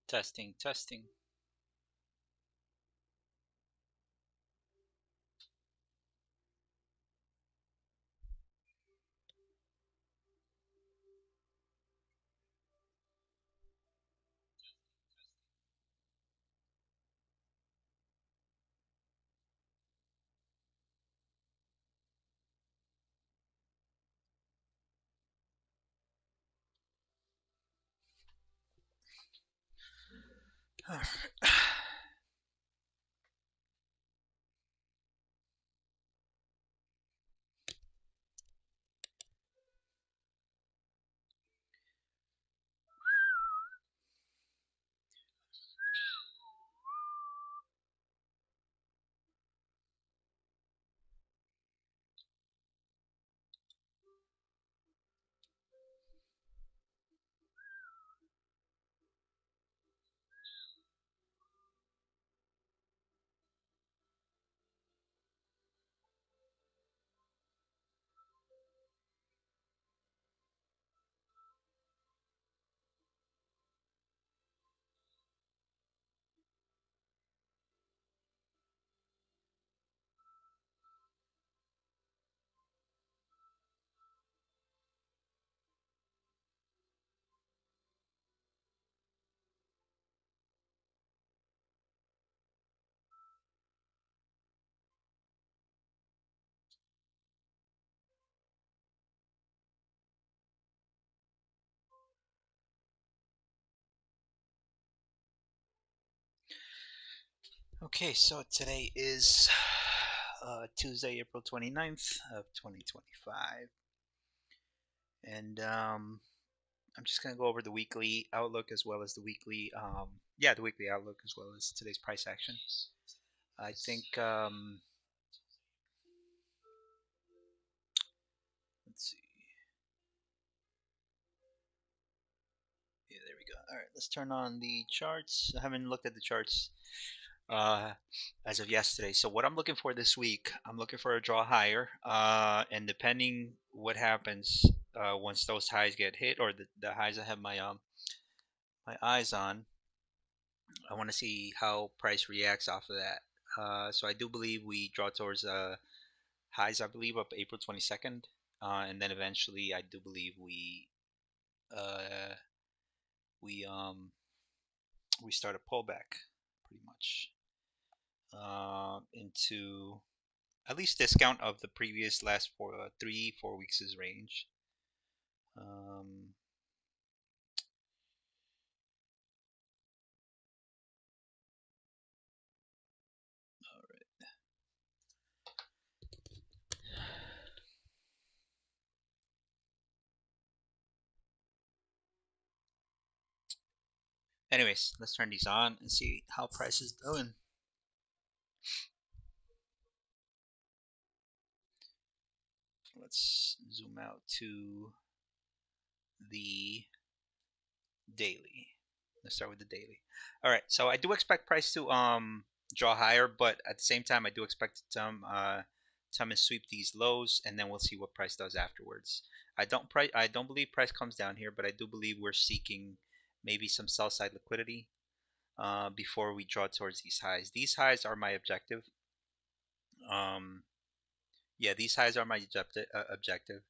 Testing, testing. Okay, so today is Tuesday, April 29th of 2025. And I'm just going to go over the weekly outlook as well as the weekly, the weekly outlook as well as today's price action. I think, let's see. Yeah, there we go. All right, let's turn on the charts. I haven't looked at the charts uh, as of yesterday. So what I'm looking for this week, I'm looking for a draw higher, and depending what happens once those highs get hit, or the highs I have my eyes on, I want to see how price reacts off of that. So I do believe we draw towards highs, I believe, up April 22nd, and then eventually I do believe uh, we um, we start a pullback, pretty much, into at least discount of the previous last 3-4 weeks' range. Um, all right. Anyways, let's turn these on and see how price is doing. Let's zoom out to the daily. Let's start with the daily. All right, so I do expect price to draw higher, but at the same time, I do expect it to come and sweep these lows, and then we'll see what price does afterwards. I don't believe price comes down here, but I do believe we're seeking maybe some sell side liquidity before we draw towards these highs. These highs are my objective. Um, yeah, these highs are my objective.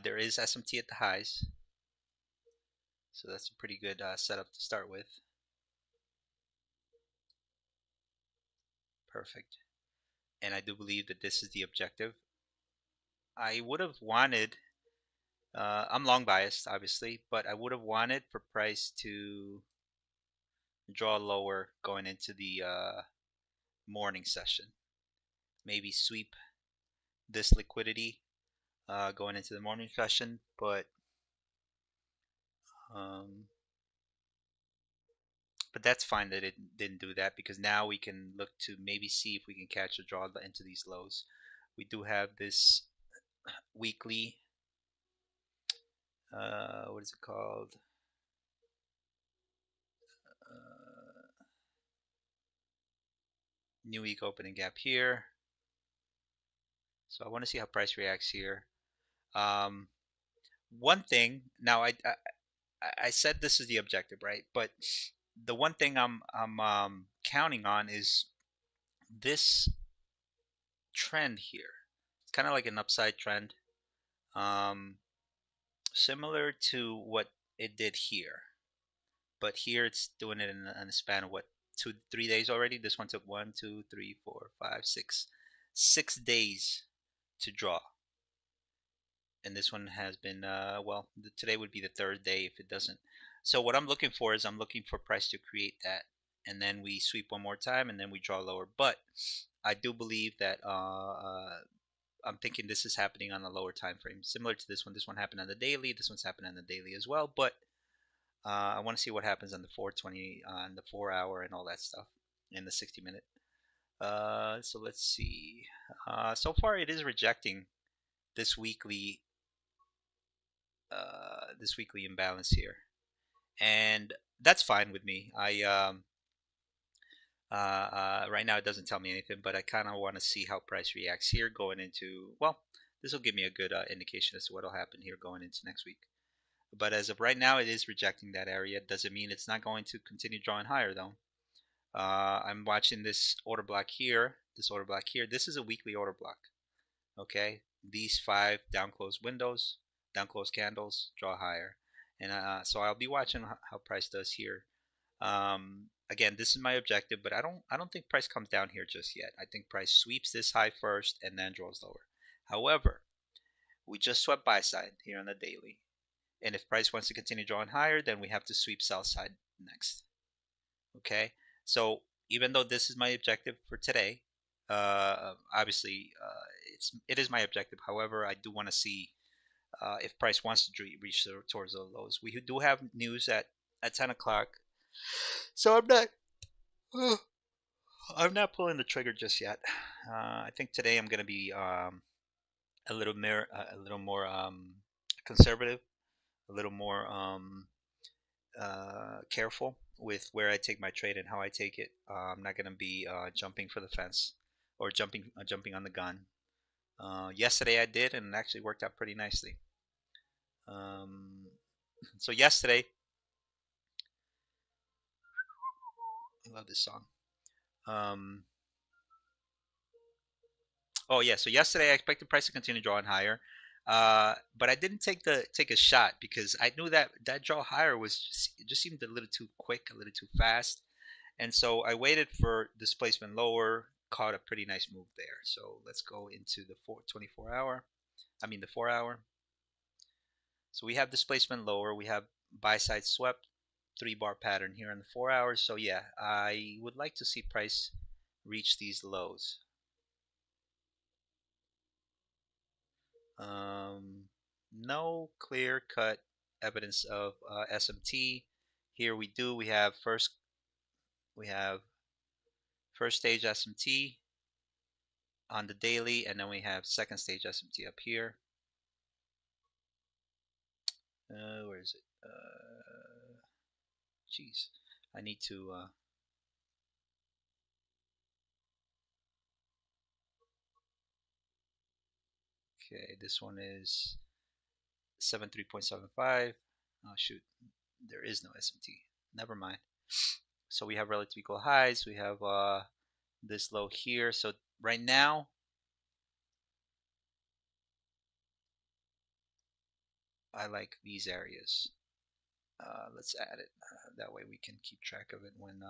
There is SMT at the highs, so that's a pretty good setup to start with. Perfect. And I do believe that this is the objective. I would have wanted, I'm long biased, obviously, but I would have wanted for price to draw lower going into the morning session. Maybe sweep this liquidity going into the morning session, um, but that's fine that it didn't do that, because now we can look to maybe see if we can catch a draw into these lows. We do have this weekly, what is it called? Uh, New week opening gap here. So I want to see how price reacts here. Um, One thing now, I said this is the objective, right? But the one thing I'm counting on is this trend here. It's kind of like an upside trend, um, similar to what it did here. But here it's doing it in a span of what, 2 3 days already. This one took 1 2 3 4 5 6 6 days to draw, and this one has been well, today would be the third day if it doesn't. So what I'm looking for is I'm looking for price to create that, and then we sweep one more time, and then we draw lower. But I do believe that I'm thinking this is happening on a lower time frame, similar to this one. This one happened on the daily. This one's happened on the daily as well. But I want to see what happens on the 420, on the 4 hour, and all that stuff, in the 60 minute. So let's see. So far, it is rejecting this weekly this weekly imbalance here, and that's fine with me. Right now it doesn't tell me anything, but I kind of want to see how price reacts here going into, well, this will give me a good indication as to what will happen here going into next week. But as of right now, it is rejecting that area. Doesn't mean it's not going to continue drawing higher though. I'm watching this order block here. This order block here. This is a weekly order block. Okay, these 5 down closed windows, down closed candles, draw higher, and so I'll be watching how price does here. Again, this is my objective, but I don't think price comes down here just yet. I think price sweeps this high first and then draws lower. However, we just swept buy side here on the daily, and if price wants to continue drawing higher, then we have to sweep sell side next. Okay, so even though this is my objective for today, obviously it is my objective. However, I do want to see if price wants to reach towards the lows. We do have news at 10 o'clock, so I'm not pulling the trigger just yet. I think today I'm going to be a little more conservative, a little more careful with where I take my trade and how I take it. I'm not going to be jumping for the fence or jumping on the gun. Yesterday I did, and it actually worked out pretty nicely. Um, so yesterday, I love this song. Um, oh yeah, so yesterday I expected price to continue drawing higher, but I didn't take a shot because I knew that that draw higher was it just seemed a little too quick, a little too fast. And so I waited for displacement lower, caught a pretty nice move there. So let's go into the 24 hour. I mean the 4 hour. So we have displacement lower. We have buy side swept, 3 bar pattern here in the 4 hours. So yeah, I would like to see price reach these lows. No clear cut evidence of SMT. Here we do. We have first stage SMT on the daily, and then we have second stage SMT up here. Where is it? Jeez, I need to. Okay, this one is 73.75. Oh shoot, there is no SMT. Never mind. So we have relative equal highs. We have this low here. So right now, I like these areas. Let's add it. That way we can keep track of it when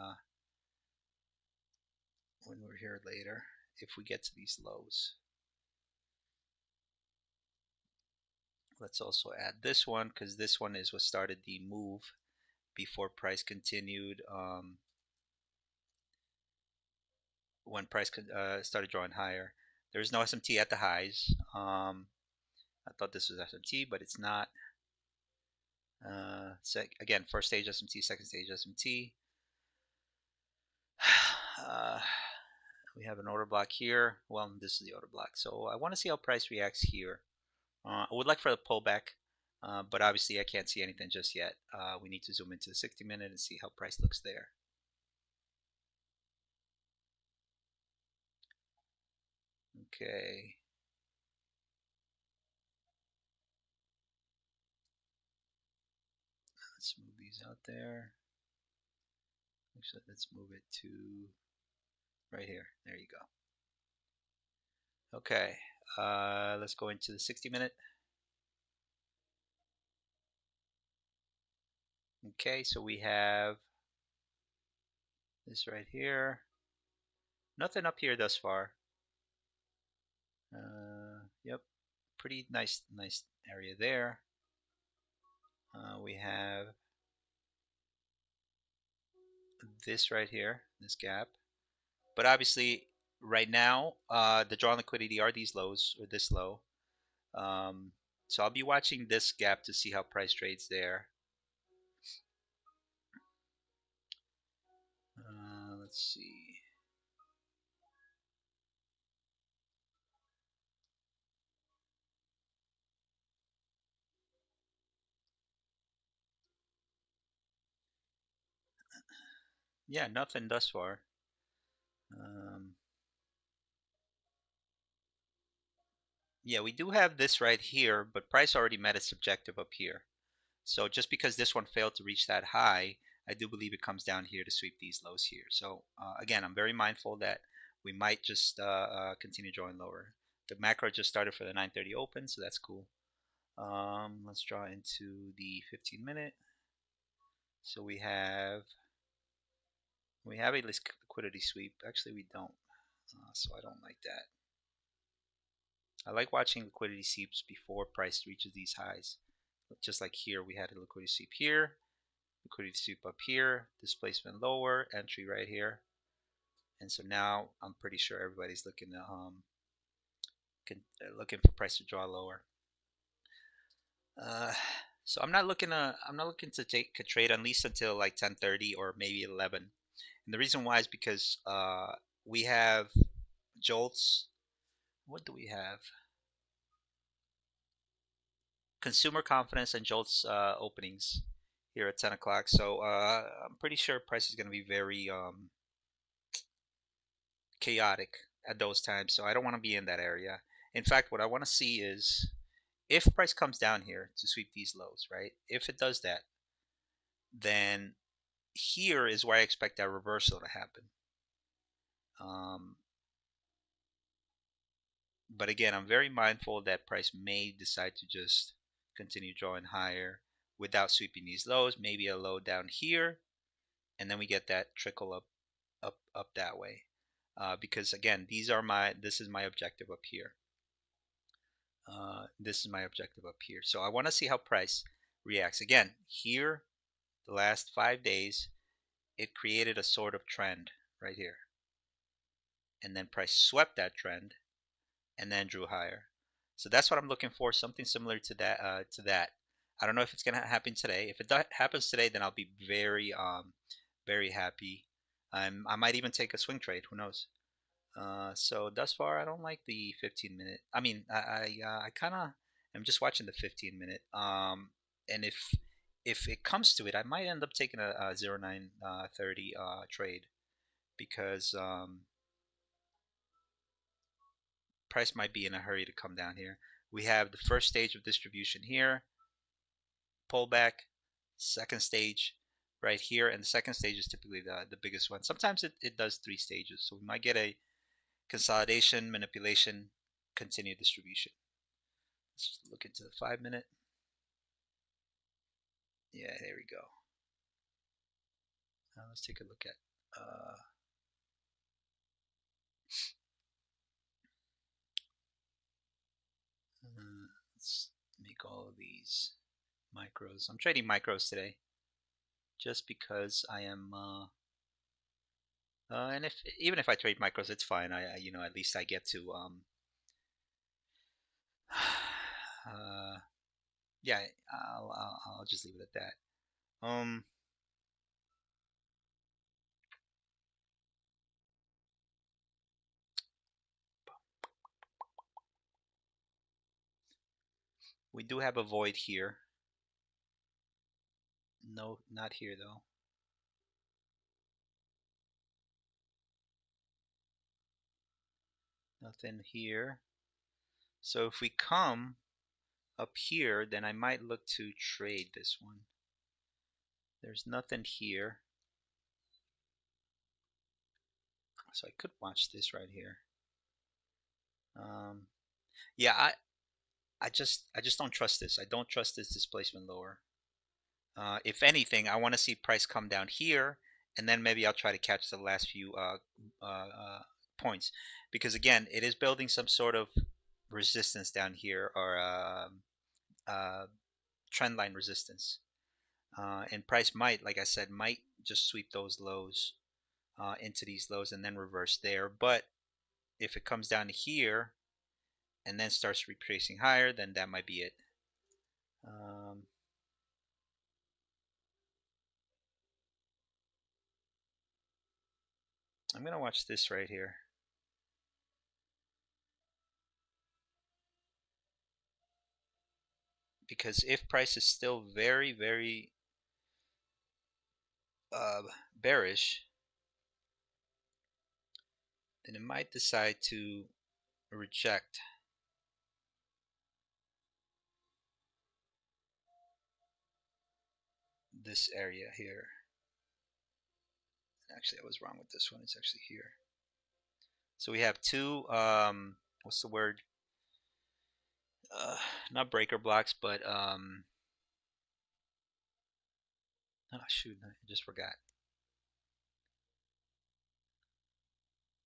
we're here later, if we get to these lows. Let's also add this one because this one is what started the move before price continued. When price started drawing higher, there's no SMT at the highs. I thought this was SMT, but it's not. So again, first stage SMT, second stage SMT. We have an order block here. Well, this is the order block. So I want to see how price reacts here. I would like for the pullback, but obviously I can't see anything just yet. We need to zoom into the 60-minute and see how price looks there. Okay. Let's move these out there. Actually, let's move it to right here. There you go. Okay, let's go into the 60-minute. Okay, so we have this right here. Nothing up here thus far. Yep, pretty nice area there. We have this right here, this gap. But obviously, right now, the drawn liquidity are these lows or this low. So I'll be watching this gap to see how price trades there. Let's see. Yeah, nothing thus far. Um, yeah, we do have this right here, but price already met its objective up here. So just because this one failed to reach that high, I do believe it comes down here to sweep these lows here. So again, I'm very mindful that we might just continue drawing lower. The macro just started for the 9:30 open, so that's cool. Let's draw into the 15-minute. So we have a liquidity sweep. Actually, we don't. So I don't like that. I like watching liquidity sweeps before price reaches these highs. Just like here, we had a liquidity sweep here, liquidity sweep up here, displacement lower, entry right here. And so now I'm pretty sure everybody's looking for price to draw lower. Uh, so I'm not looking to take a trade at least until like 10:30 or maybe 11. And the reason why is because we have jolts. What do we have? Consumer confidence and jolts openings here at 10 o'clock. So I'm pretty sure price is going to be very chaotic at those times. So I don't want to be in that area. In fact, what I want to see is if price comes down here to sweep these lows, right? If it does that, then here is where I expect that reversal to happen. Um, but again, I'm very mindful that price may decide to just continue drawing higher without sweeping these lows. Maybe a low down here, and then we get that trickle up that way. Because again, this is my objective up here. This is my objective up here. So I want to see how price reacts. Again, here, the last 5 days, it created a sort of trend right here. And then price swept that trend and then drew higher. So that's what I'm looking for, something similar to that. I don't know if it's going to happen today. If it happens today, then I'll be very happy. I might even take a swing trade. Who knows? So thus far, I don't like the 15-minute. I mean, I kind of am just watching the 15-minute. And if it comes to it, I might end up taking a 0930 trade because price might be in a hurry to come down here. We have the first stage of distribution here, pullback, second stage right here, and the second stage is typically the biggest one. Sometimes it does 3 stages, so we might get a consolidation, manipulation, continued distribution. Let's look into the 5-minute. Yeah, there we go. Now let's take a look at let's make all of these micros. I'm trading micros today just because I am and if even if I trade micros, it's fine. At least I get to uh, yeah, I'll just leave it at that. We do have a void here. No, not here though. Nothing here. So if we come up here, then I might look to trade this one. There's nothing here. So I could watch this right here. Um, yeah, I just don't trust this. I don't trust this displacement lower. If anything, I want to see price come down here, and then maybe I'll try to catch the last few points, because again, it is building some sort of resistance down here, or uh, trend line resistance, and price might, like I said, might just sweep those lows into these lows and then reverse there. But if it comes down to here and then starts retracing higher, then that might be it. Um, I'm gonna watch this right here, because if price is still very, very uh, bearish, then it might decide to reject this area here. Actually, I was wrong with this one. It's actually here. So we have two, what's the word? Uh, Not breaker blocks, but oh shoot, I just forgot.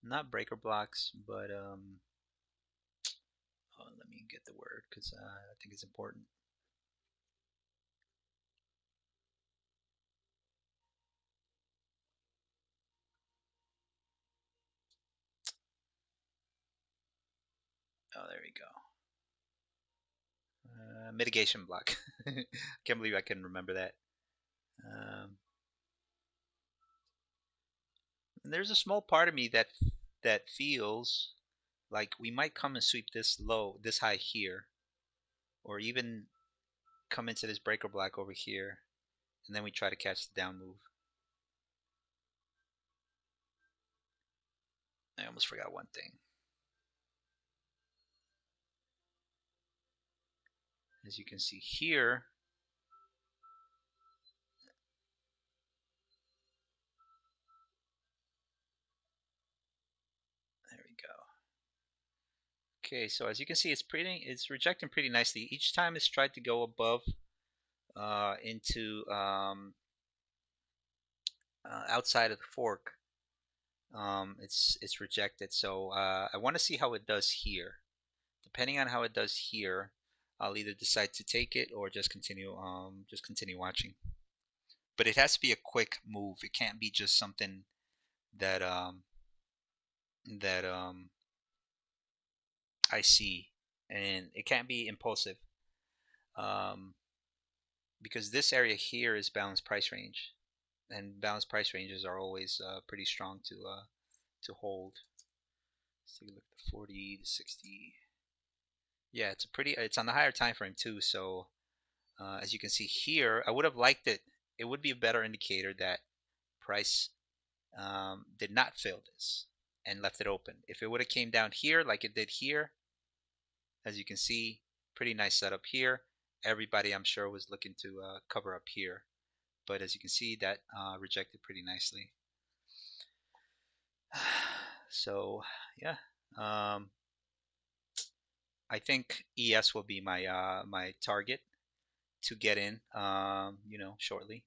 Not breaker blocks, but oh, let me get the word, because I think it's important. Oh, there we go. Mitigation block. Can't believe I can remember that. Um, and there's a small part of me that feels like we might come and sweep this low, this high here, or even come into this breaker block over here, and then we try to catch the down move. I almost forgot one thing. As you can see here, there we go. Okay, so as you can see, it's rejecting pretty nicely. Each time it's tried to go above into outside of the fork, it's rejected. So I want to see how it does here. Depending on how it does here, I'll either decide to take it or just continue watching. But it has to be a quick move. It can't be just something that that I see, and it can't be impulsive, um, because this area here is balanced price range, and balanced price ranges are always pretty strong to hold. Let's take a look at the 40, the 60. Yeah, it's on the higher time frame too. So as you can see here, I would have liked it. It would be a better indicator that price did not fill this and left it open. If it would have came down here like it did here, as you can see, pretty nice setup here. Everybody, I'm sure, was looking to cover up here, but as you can see, that rejected pretty nicely. So yeah, um, I think ES will be my target to get in, shortly.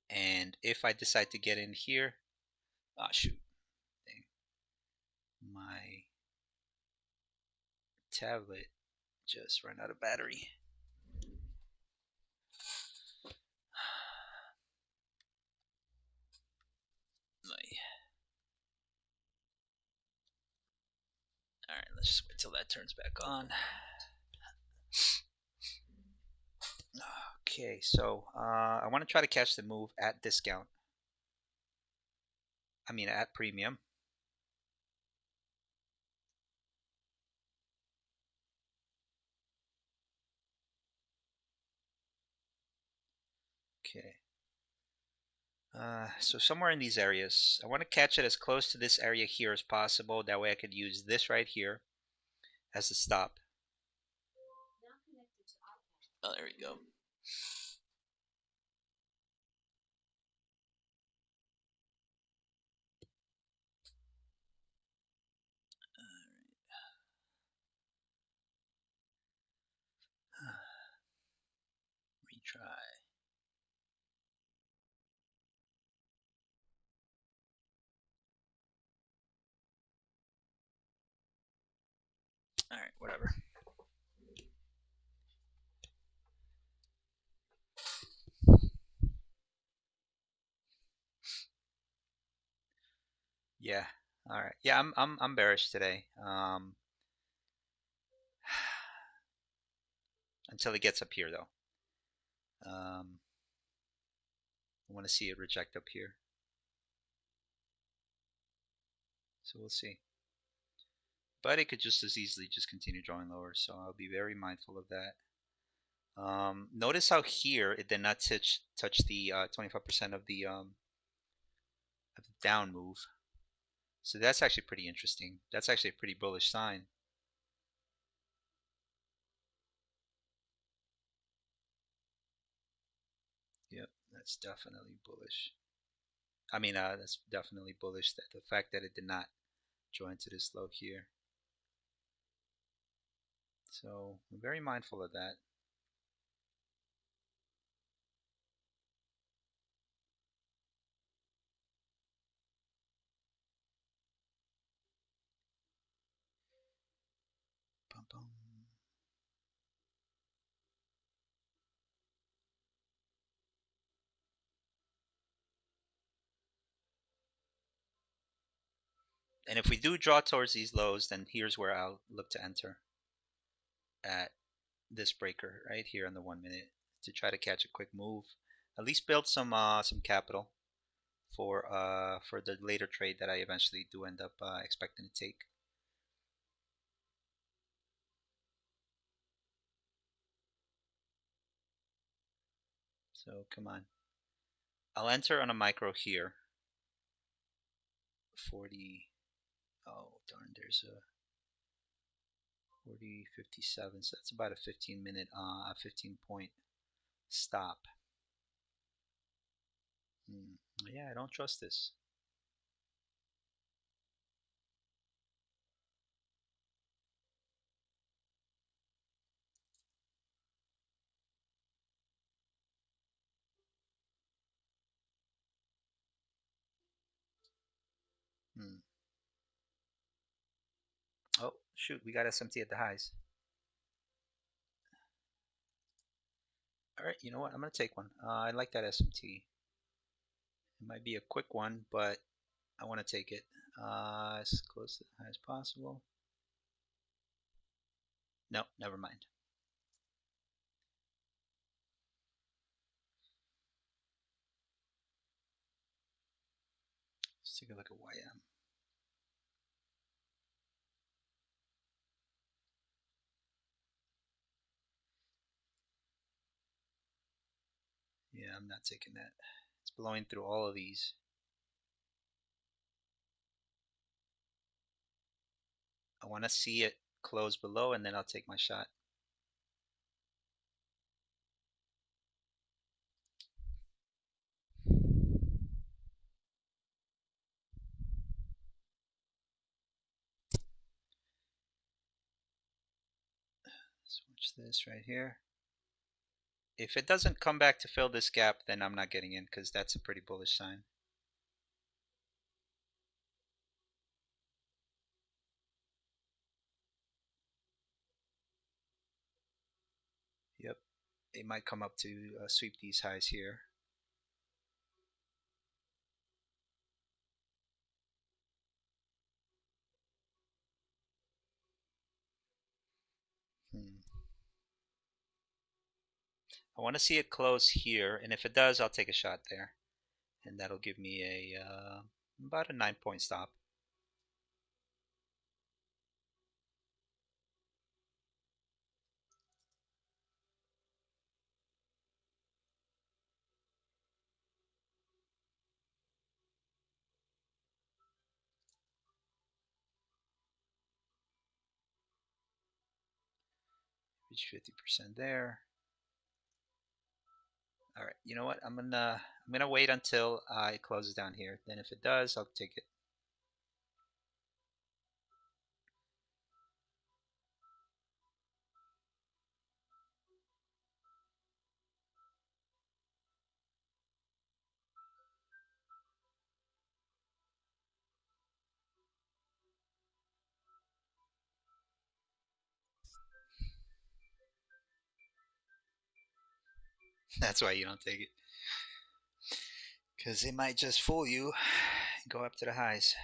And if I decide to get in here, ah, shoot, dang, my tablet just ran out of battery. All right, let's just wait till that turns back on. Okay, so I want to try to catch the move at discount. I mean, at premium. Okay. So somewhere in these areas, I want to catch it as close to this area here as possible. That way I could use this right here as a stop. Oh, there we go. All right, whatever. Yeah. All right. Yeah, I'm bearish today. Until it gets up here though. I want to see it reject up here. So we'll see. But it could just as easily just continue drawing lower, so I'll be very mindful of that. Notice how here it did not touch the 25% of the down move. So that's actually pretty interesting. That's actually a pretty bullish sign. Yep, that's definitely bullish. I mean, that's definitely bullish. That the fact that it did not join to this low here. So I'm very mindful of that. Bum, bum. And if we do draw towards these lows, then here's where I'll look to enter at this breaker right here on the 1 minute to try to catch a quick move. At least build some capital for the later trade that I eventually do end up expecting to take. So come on. I'll enter on a micro here. 40. Oh darn, there's a 40.57. So that's about a 15-minute, 15-point stop. Yeah, I don't trust this. Hmm. Oh shoot, we got SMT at the highs. All right, you know what? I'm gonna take one. I like that SMT. It might be a quick one, but I want to take it as close to the high as possible. No, never mind. Let's take a look at YM. Yeah, I'm not taking that. It's blowing through all of these. I want to see it close below and then I'll take my shot. Switch this right here. If it doesn't come back to fill this gap, then I'm not getting in because that's a pretty bullish sign. Yep, it might come up to sweep these highs here. Hmm. I want to see it close here, and if it does, I'll take a shot there, and that'll give me a about a 9-point stop. Reach 50% there. All right, you know what? I'm gonna wait until it closes down here. Then if it does, I'll take it. That's why you don't take it. Because it might just fool you and go up to the highs.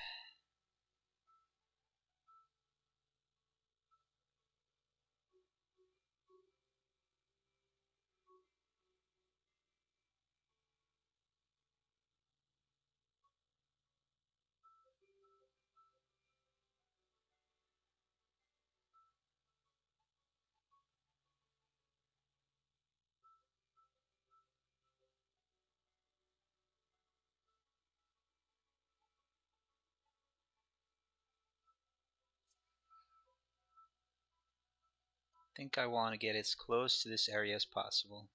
I think I want to get as close to this area as possible.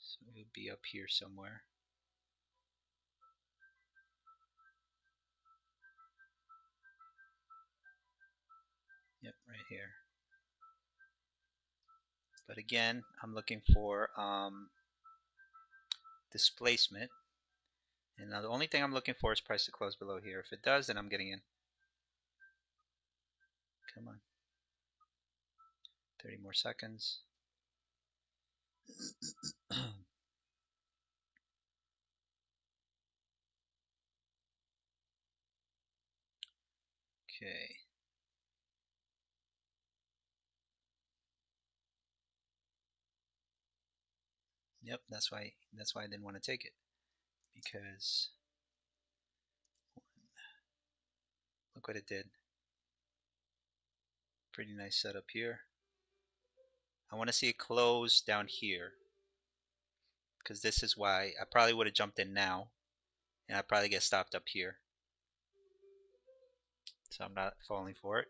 So it'll be up here somewhere. Yep, right here. But again, I'm looking for displacement. And now the only thing I'm looking for is price to close below here. If it does, then I'm getting in. Come on. 30 more seconds. Okay. Yep, that's why I didn't want to take it, because look what it did. Pretty nice setup here. I want to see it close down here, because this is why I probably would have jumped in now, and I probably get stopped up here. So I'm not falling for it.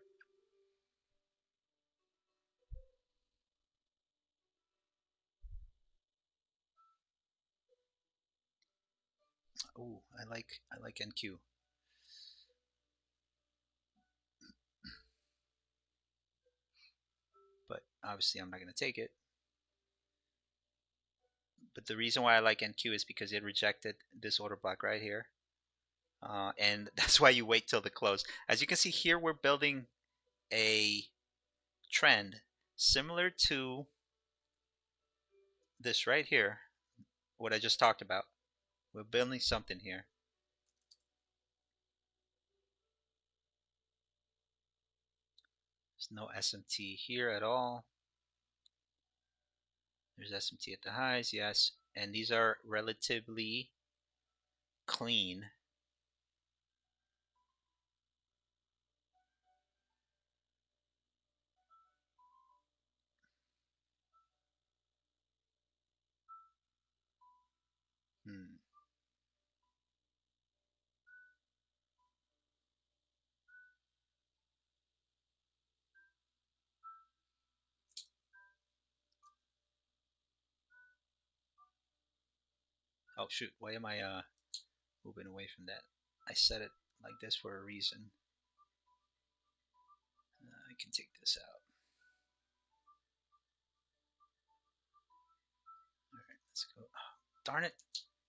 Ooh, I like NQ, but obviously I'm not going to take it. But the reason why I like NQ is because it rejected this order block right here. And that's why you wait till the close. As you can see here, we're building a trend similar to this right here, what I just talked about. We're building something here. There's no SMT here at all. There's SMT at the highs, yes, and these are relatively clean. Hmm. Oh shoot, why am I moving away from that? I set it like this for a reason. I can take this out. Alright, let's go. Oh, darn it!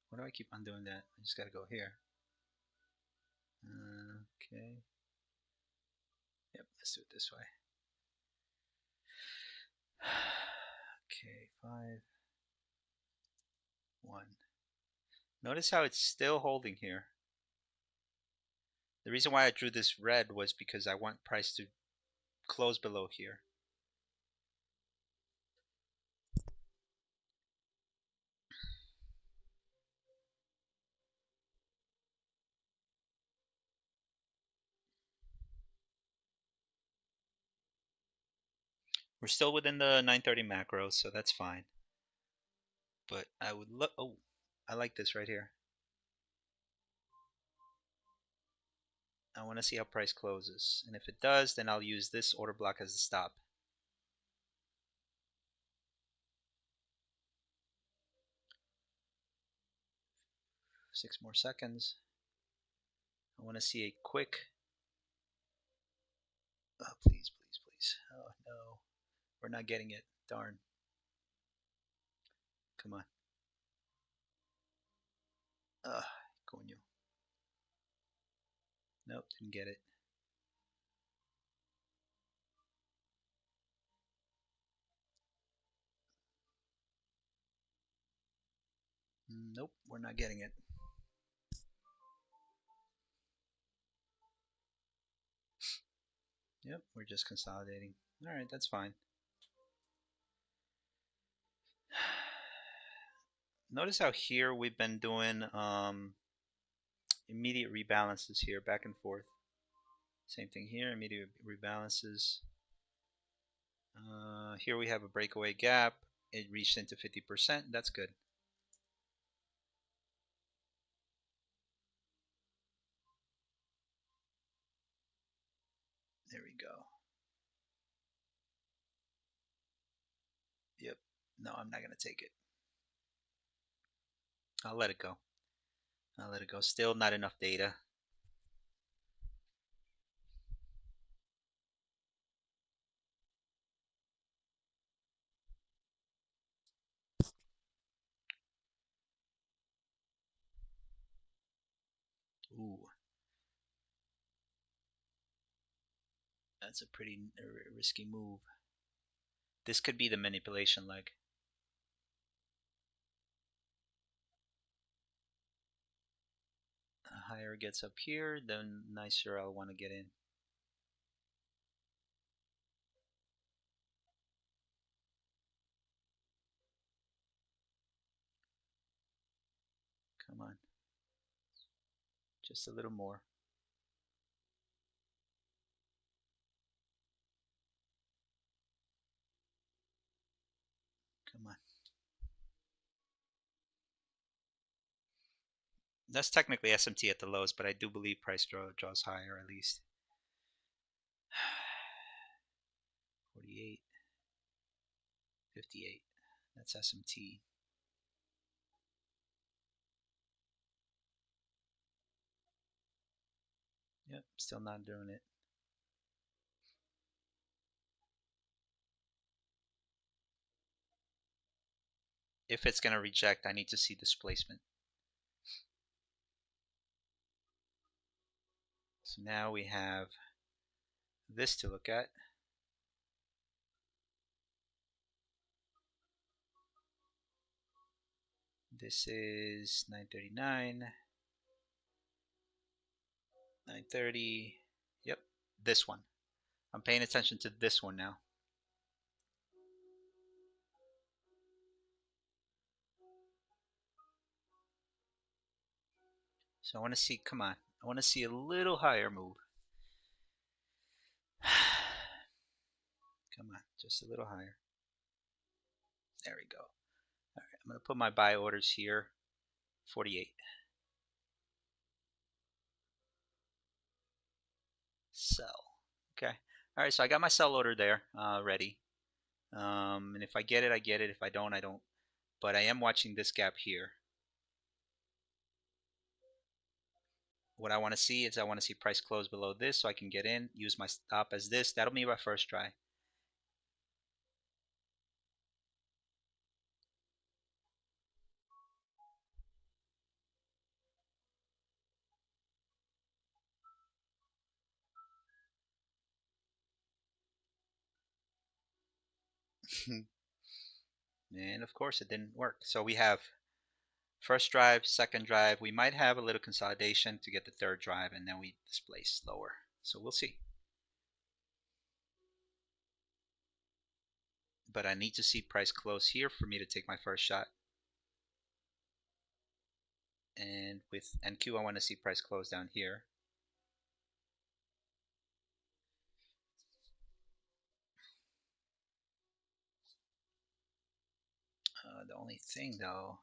Why do I keep on doing that? I just gotta go here. Okay. Yep, let's do it this way. Okay, 5, 1. Notice how it's still holding here. The reason why I drew this red was because I want price to close below here. We're still within the 930 macro, so that's fine. But I would look. Oh, I like this right here. I want to see how price closes, and if it does, then I'll use this order block as a stop. 6 more seconds. I want to see a quick. Oh, please, please, please. Oh no, we're not getting it. Darn. Come on. Coño. Nope, didn't get it. Nope, we're not getting it. Yep, we're just consolidating. All right, that's fine. Notice how here we've been doing immediate rebalances here, back and forth. Same thing here, immediate rebalances. Here we have a breakaway gap. It reached into 50%. That's good. There we go. Yep. No, I'm not going to take it. I'll let it go. I'll let it go. Still not enough data. Ooh, that's a pretty risky move. This could be the manipulation leg. The higher it gets up here, the nicer I'll want to get in. Come on. Just a little more. Come on. That's technically SMT at the lowest, but I do believe price draws higher at least. 48, 58. That's SMT. Yep, still not doing it. If it's going to reject, I need to see displacement. So now we have this to look at. This is 939, 930. Yep, this one. I'm paying attention to this one now. So I want to see, come on, I want to see a little higher move. Come on, just a little higher. There we go. All right, I'm going to put my buy orders here, 48. Sell. Okay. All right, so I got my sell order there ready. And if I get it, I get it. If I don't, I don't. But I am watching this gap here. What I want to see is I want to see price close below this so I can get in, use my stop as this. That'll be my first try. And of course it didn't work. So we have first drive, second drive. We might have a little consolidation to get the third drive, and then we displace lower. So we'll see. But I need to see price close here for me to take my first shot. And with NQ, I want to see price close down here. The only thing though,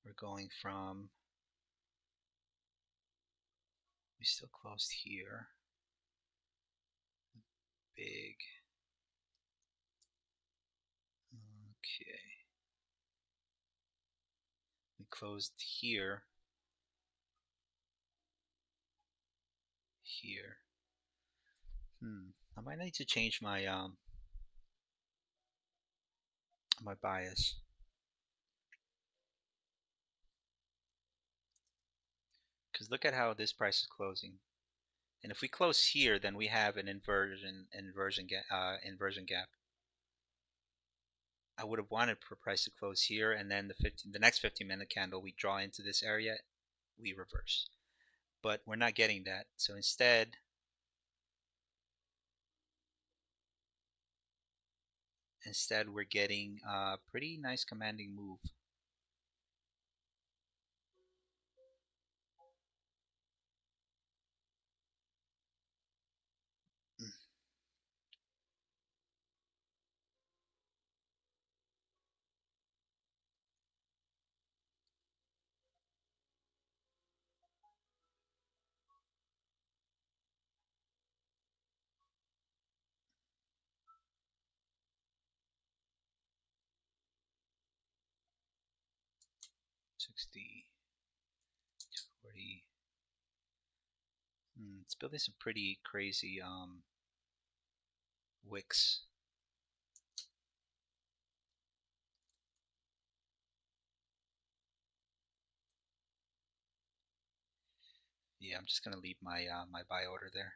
we're going from, we still closed here. Big. Okay. We closed here. Here. I might need to change my my bias. Because look at how this price is closing. And if we close here, then we have an inversion gap. I would have wanted for price to close here, and then the next 15-minute candle we draw into this area, we reverse. But we're not getting that. So instead we're getting a pretty nice commanding move. 60, 40. It's building some pretty crazy wicks. Yeah, I'm just gonna leave my my buy order there.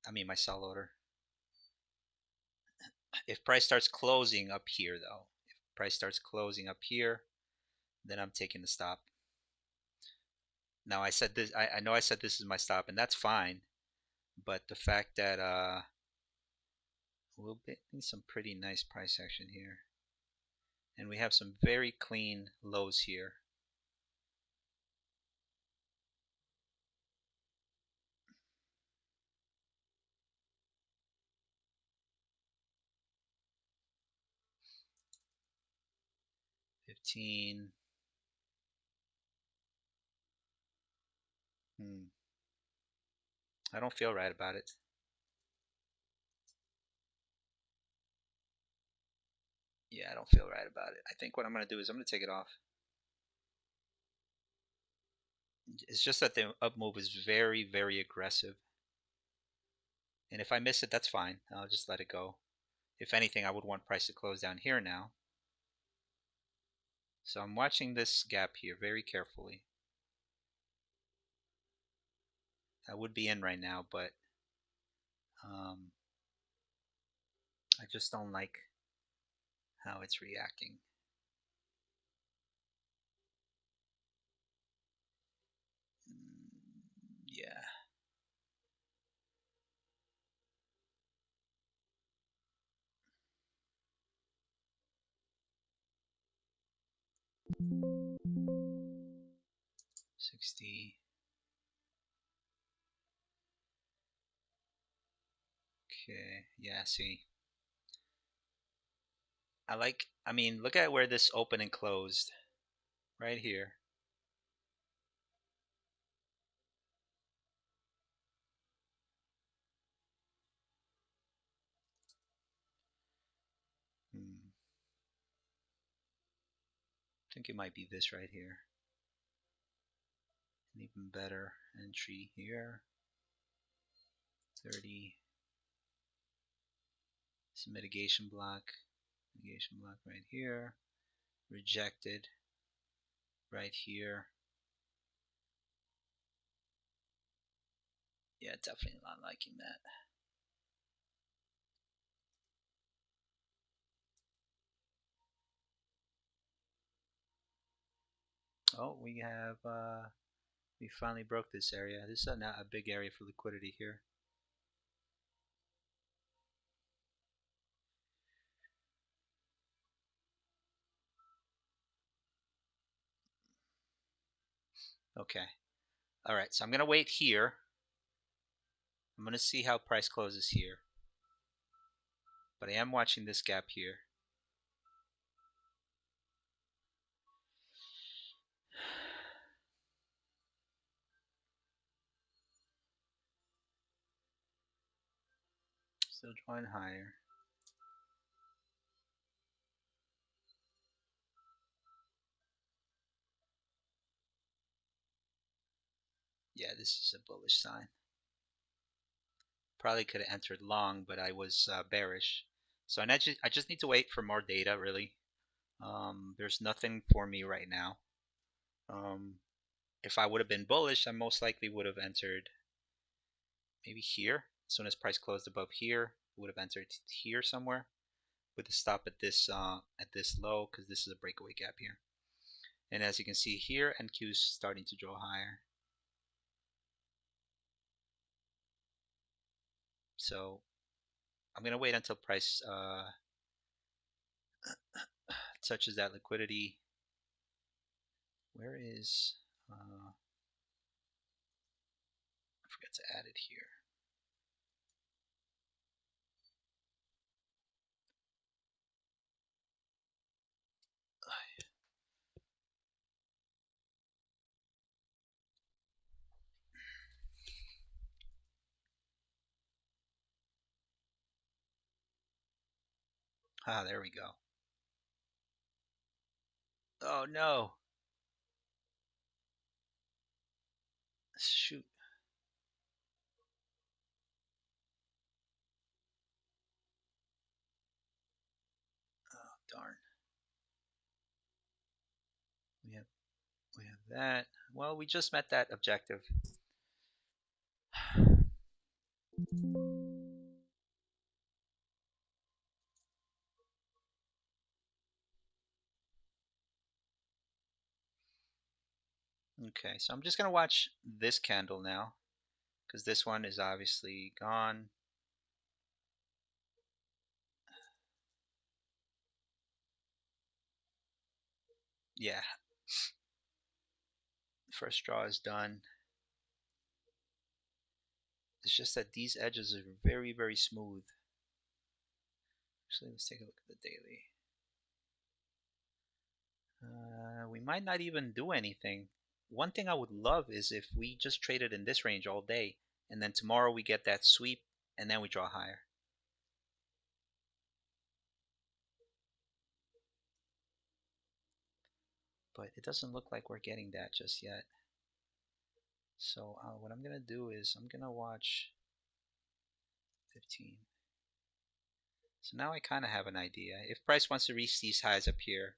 I mean my sell order. If price starts closing up here though, if price starts closing up here, then I'm taking the stop. Now I said this, I know I said this is my stop, and that's fine. But the fact that we'll be in some pretty nice price action here, and we have some very clean lows here. $15. I don't feel right about it. Yeah, I don't feel right about it. I think what I'm gonna do is I'm gonna take it off. It's just that the up move is very, very aggressive. And if I miss it, that's fine. I'll just let it go. If anything, I would want price to close down here now. So I'm watching this gap here very carefully. I would be in right now, but I just don't like how it's reacting. Yeah. $60. Okay. Yeah, see. I mean, look at where this opened and closed. Right here. I think it might be this right here. An even better entry here. 30. Some mitigation block. Mitigation block right here. Rejected right here. Yeah, definitely not liking that. Oh, we finally broke this area. This is not a big area for liquidity here. Okay. All right, so I'm gonna wait here. I'm gonna see how price closes here. But I am watching this gap here. Still drawing higher. Yeah, this is a bullish sign. Probably could have entered long, but I was bearish. So I just need to wait for more data, really. There's nothing for me right now. If I would have been bullish, I most likely would have entered maybe here. As soon as price closed above here, would have entered here somewhere. with a stop at this low, because this is a breakaway gap here. And as you can see here, NQ is starting to draw higher. So I'm gonna wait until price touches that liquidity. Where is I forgot to add it here. Ah, there we go. Oh no! Shoot! Oh darn! We have we have that. Well, we just met that objective. Okay, so I'm just gonna watch this candle now, because this one is obviously gone. Yeah, first draw is done. It's just that these edges are very, very smooth. Actually, let's take a look at the daily. We might not even do anything. One thing I would love is if we just traded in this range all day, and then tomorrow we get that sweep, and then we draw higher. But it doesn't look like we're getting that just yet. So what I'm gonna do is I'm gonna watch 15. So now I kind of have an idea. If price wants to reach these highs up here,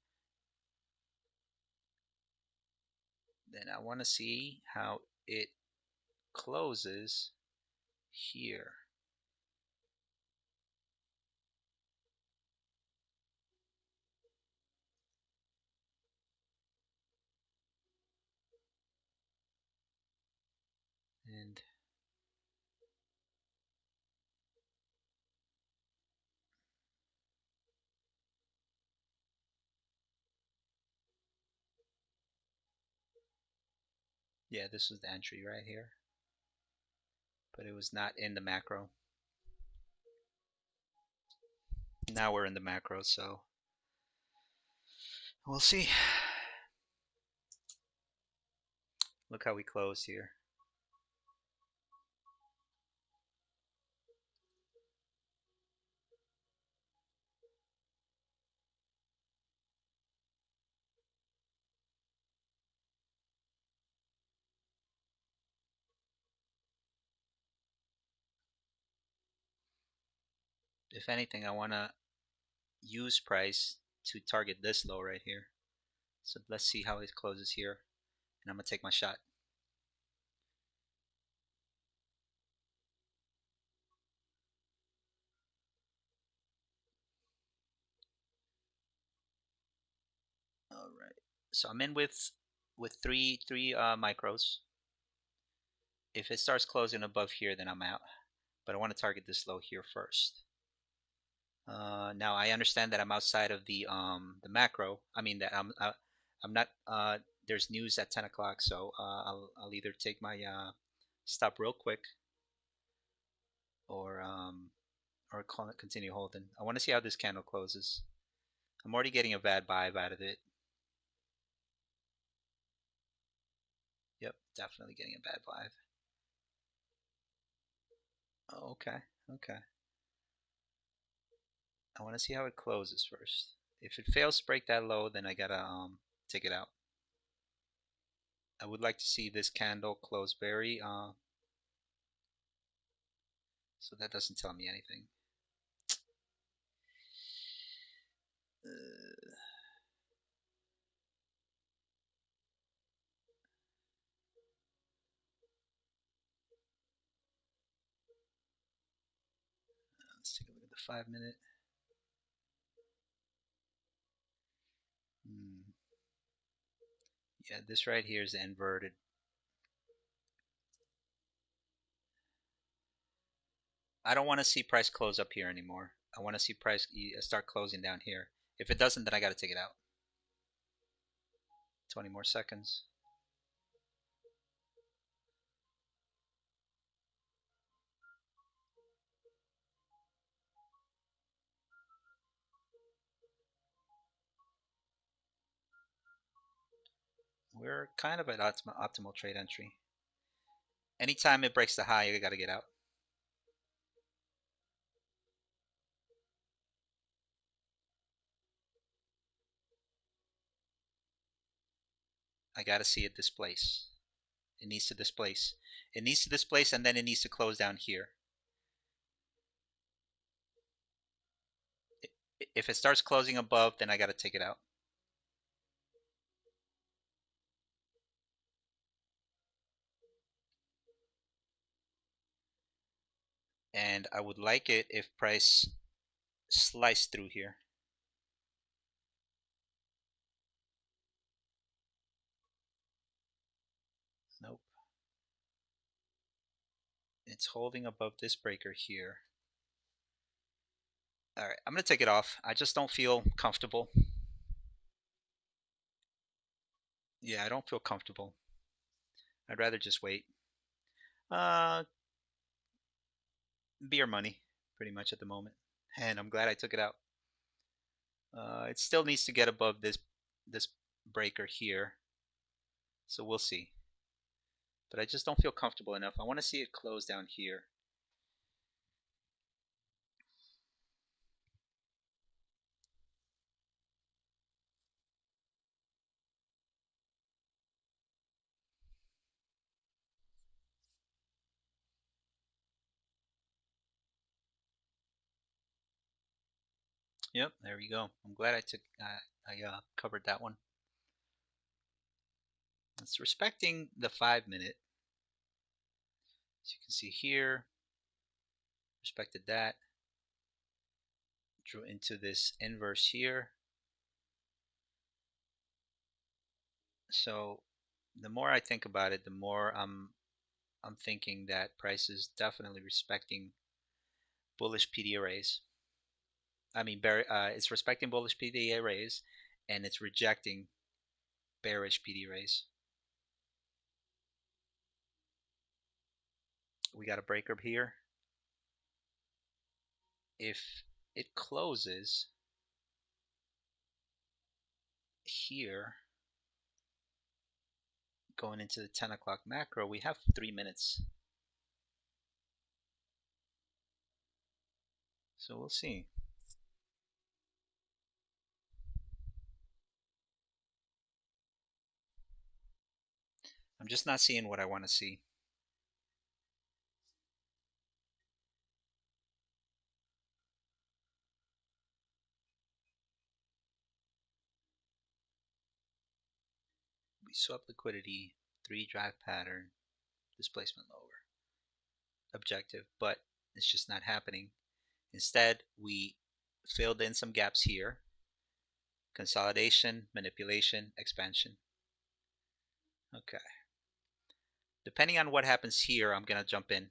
then I want to see how it closes here. And yeah, this was the entry right here, but it was not in the macro. Now we're in the macro, so we'll see. Look how we closed here. If anything, I want to use price to target this low right here. So let's see how it closes here, and I'm gonna take my shot. All right. So I'm in with three micros. If it starts closing above here, then I'm out. But I want to target this low here first. Now I understand that I'm outside of the macro. I mean that I'm not. There's news at 10 o'clock, so I'll either take my stop real quick or continue holding. I want to see how this candle closes. I'm already getting a bad vibe out of it. Yep, definitely getting a bad vibe. Oh, okay, okay. I want to see how it closes first. If it fails to break that low, then I gotta take it out. I would like to see this candle close very so that doesn't tell me anything. Let's take a look at the 5 minute. Yeah, this right here is inverted. I don't want to see price close up here anymore. I want to see price start closing down here. If it doesn't, then I got to take it out. 20 more seconds. We're kind of at optimal trade entry. Anytime it breaks the high, I got to get out. I got to see it displace. It needs to displace. It needs to displace, and then it needs to close down here. If it starts closing above, then I got to take it out. And I would like it if price sliced through here. Nope. It's holding above this breaker here. All right, I'm going to take it off. I just don't feel comfortable. Yeah, I don't feel comfortable. I'd rather just wait. Uh, Beer money, pretty much at the moment. And I'm glad I took it out. It still needs to get above this breaker here. So we'll see. But I just don't feel comfortable enough. I want to see it close down here. Yep, there we go. I'm glad I covered that one. It's respecting the 5 minute. As you can see here, respected that. Drew into this inverse here. So the more I think about it, the more I'm thinking that price is definitely respecting bullish PD arrays. I mean, it's respecting bullish PD arrays, and it's rejecting bearish PD arrays. We got a breaker here. If it closes here, going into the 10 o'clock macro, we have 3 minutes. So we'll see. I'm just not seeing what I want to see. We swept liquidity, 3 drive pattern, displacement lower, objective, but it's just not happening. Instead, we filled in some gaps here. Consolidation, manipulation, expansion. Okay. Depending on what happens here, I'm going to jump in.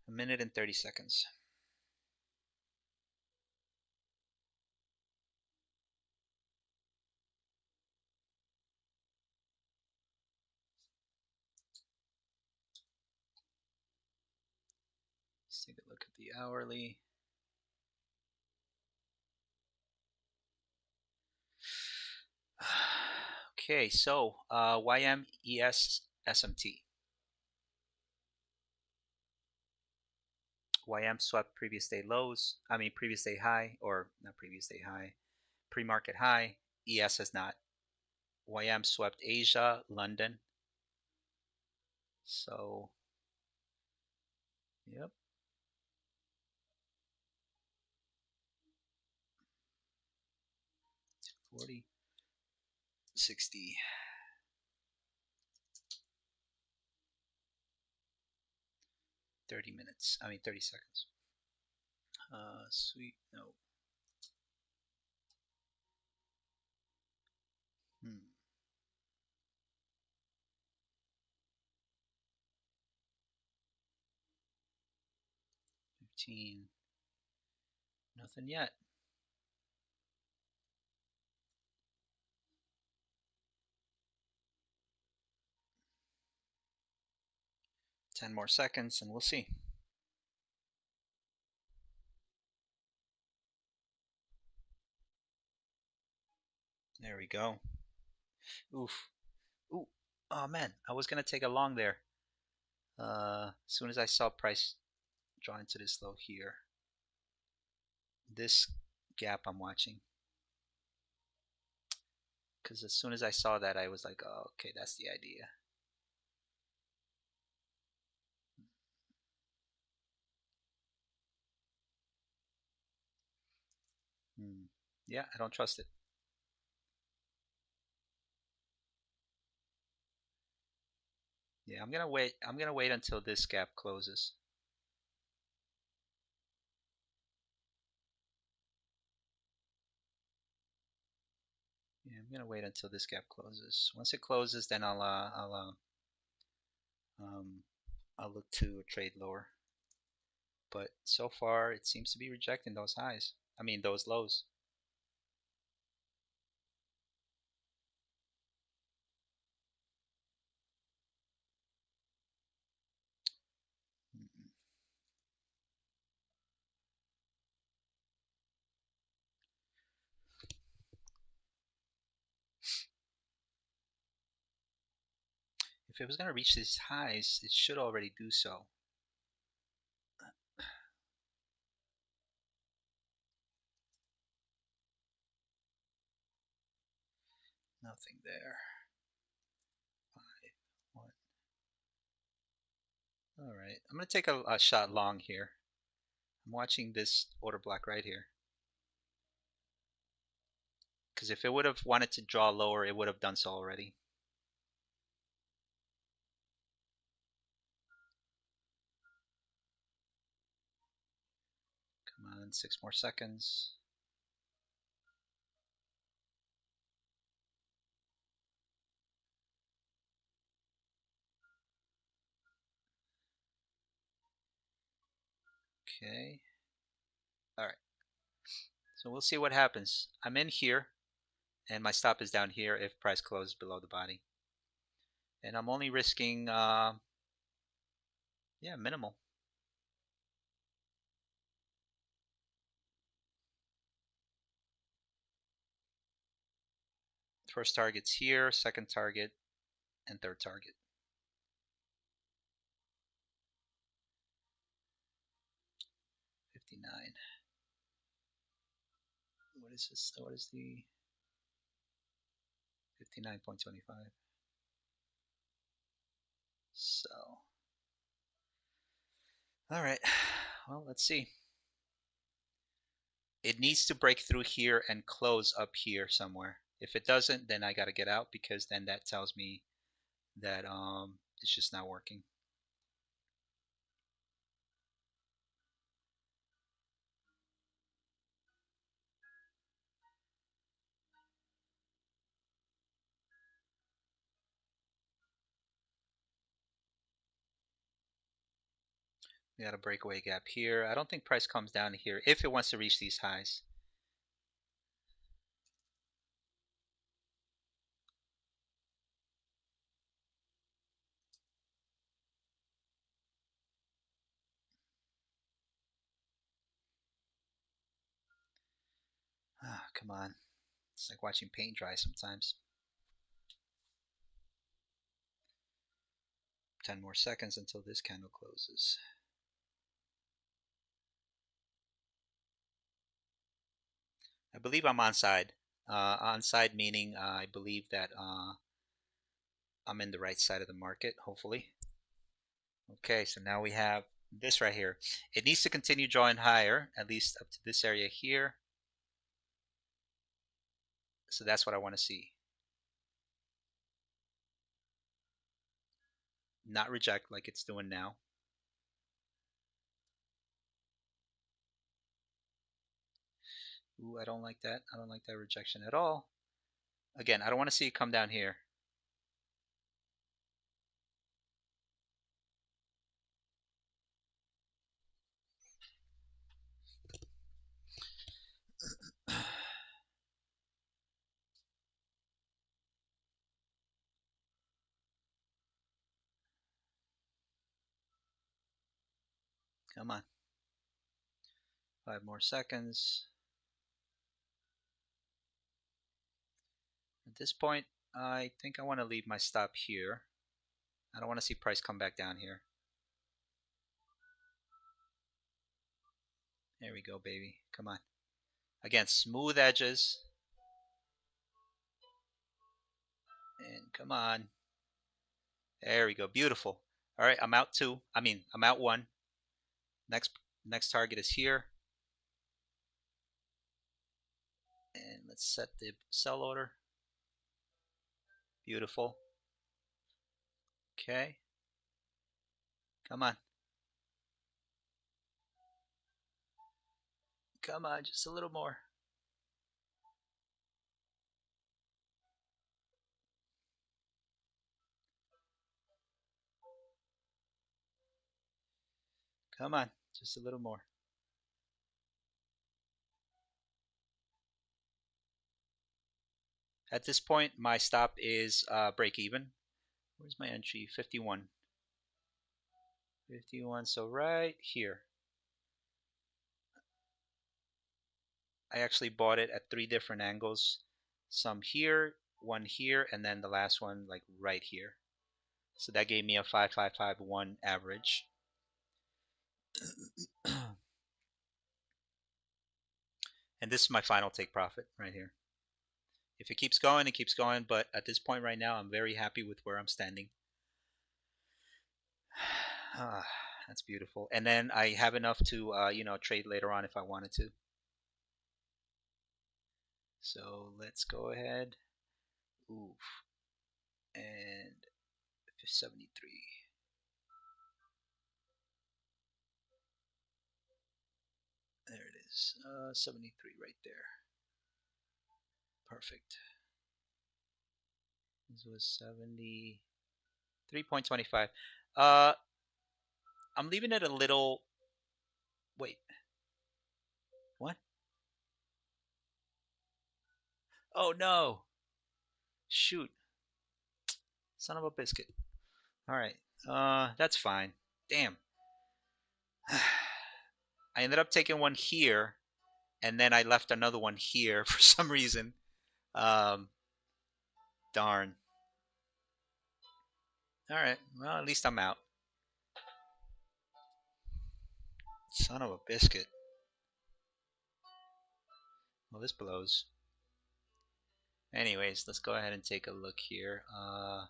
A minute and 30 seconds. Let's take a look at the hourly. Okay, so YMES SMT. YM swept previous day lows. I mean previous day high, or not previous day high, pre-market high. ES has not. YM swept Asia, London. So, yep. 40, 60, 30 minutes. I mean 30 seconds. Sweet, no. 15. Nothing yet. Ten more seconds and we'll see. There we go. Oof. Ooh. Oh man, I was gonna take a long there. As soon as I saw price draw into this low here, this gap I'm watching, because as soon as I saw that, I was like, oh, okay, that's the idea. Yeah, I don't trust it. Yeah, I'm gonna wait. I'm gonna wait until this gap closes. Yeah, I'm gonna wait until this gap closes. Once it closes, then um, I'll look to trade lower. But so far, it seems to be rejecting those highs. I mean, those lows. If it was gonna reach these highs, it should already do so. Nothing there. 5, 1. All right, I'm gonna take a shot long here. I'm watching this order block right here. Because if it would have wanted to draw lower, it would have done so already. Come on, 6 more seconds. Okay. All right. So we'll see what happens. I'm in here, and my stop is down here if price closes below the body. And I'm only risking, yeah, minimal. First target's here, second target, and third target. 59. What is this? What is the 59.25? So, all right. Well, let's see. It needs to break through here and close up here somewhere. If it doesn't, then I got to get out because then that tells me that it's just not working. We got a breakaway gap here. I don't think price comes down here if it wants to reach these highs. Ah, come on. It's like watching paint dry sometimes. 10 more seconds until this candle closes. I believe I'm on side. On side meaning I believe that I'm in the right side of the market, hopefully. Okay, so now we have this right here. It needs to continue drawing higher, at least up to this area here. So that's what I want to see. Not reject like it's doing now. Ooh, I don't like that. I don't like that rejection at all. Again, I don't want to see it come down here. Come on. 5 more seconds. At this point, I think I want to leave my stop here. I don't want to see price come back down here. There we go, baby. Come on. Again, smooth edges. And come on. There we go. Beautiful. All right, I'm out 2. I'm out 1. Next target is here. And let's set the sell order. Beautiful. Okay. Come on. Come on, just a little more. Come on, just a little more. At this point, my stop is break even. Where's my entry? 51. 51, so right here. I actually bought it at 3 different angles. Some here, one here, and then the last one like right here. So that gave me a 5551 average. And this is my final take profit right here. If it keeps going, it keeps going. But at this point right now, I'm very happy with where I'm standing. That's beautiful. And then I have enough to, trade later on if I wanted to. So let's go ahead. Oof. And 73. There it is. 73 right there. Perfect. This was 73.25. I'm leaving it a little. Wait. What? Oh no. Shoot. Son of a biscuit. All right. That's fine. Damn. I ended up taking one here, and then I left another one here for some reason. Darn. All right. Well, at least I'm out. Son of a biscuit. Well, this blows. Anyways, let's go ahead and take a look here. I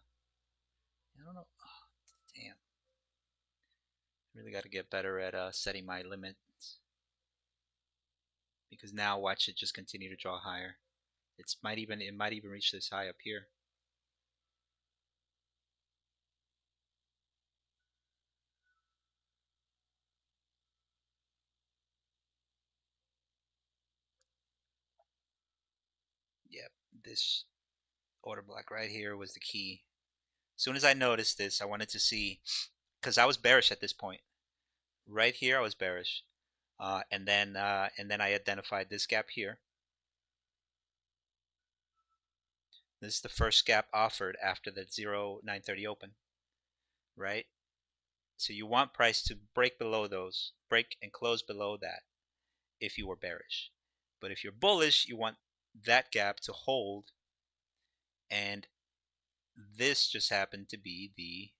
don't know. Oh, damn. Really got to get better at setting my limits, because now watch it just continue to draw higher. It might even reach this high up here. Yep, this order block right here was the key. As soon as I noticed this, I wanted to see, because I was bearish at this point. Right here, I was bearish, and then I identified this gap here. This is the first gap offered after the 0930 open, right? So you want price to break below those, break and close below that if you were bearish. But if you're bullish, you want that gap to hold, and this just happened to be the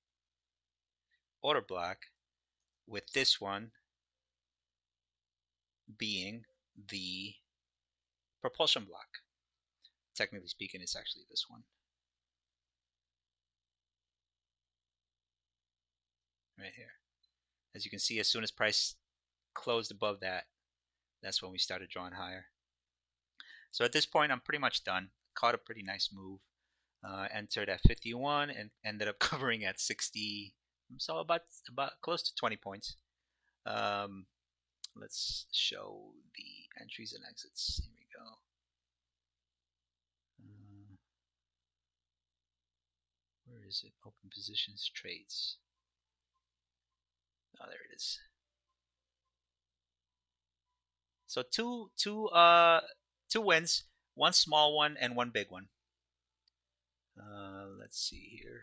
order block, with this one being the propulsion block. Technically speaking, it's actually this one right here. As you can see, as soon as price closed above that, that's when we started drawing higher. So at this point, I'm pretty much done. Caught a pretty nice move. Entered at 51 and ended up covering at 60. So about close to 20 points. Let's show the entries and exits. Here we go. Where is it? Open positions, trades. Oh, there it is. So two wins, one small one and one big one. Let's see here.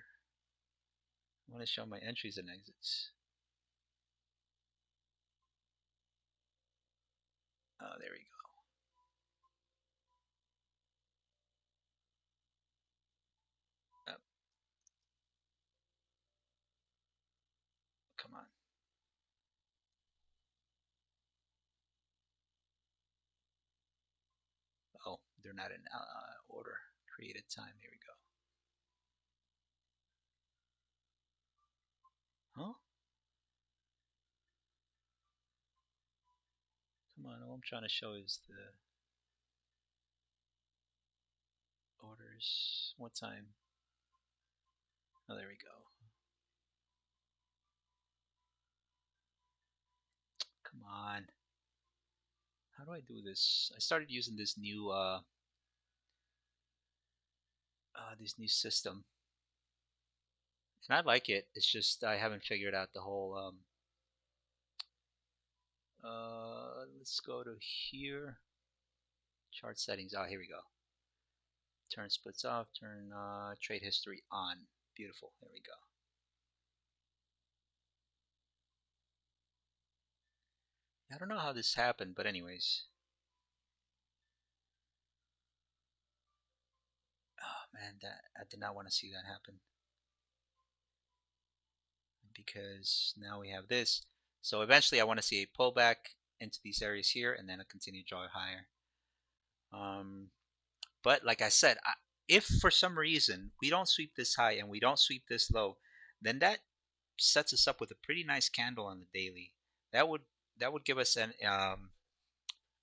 I want to show my entries and exits. Oh, there we go. Come on. Oh, they're not in order. Created time. Here we go. Huh? Come on. All I'm trying to show is the orders. What time? Oh, there we go. Come on. How do I do this? I started using this new system, and I like it. It's just I haven't figured out the whole. Let's go to here. Chart settings. Oh, here we go. Turn splits off. Turn trade history on. Beautiful. There we go. I don't know how this happened, but anyways. Oh man, that I did not want to see that happen because now we have this. So eventually, I want to see a pullback into these areas here, and then a continued draw higher. Um, but like I said, if for some reason we don't sweep this high and we don't sweep this low, then that sets us up with a pretty nice candle on the daily. That would that would give us an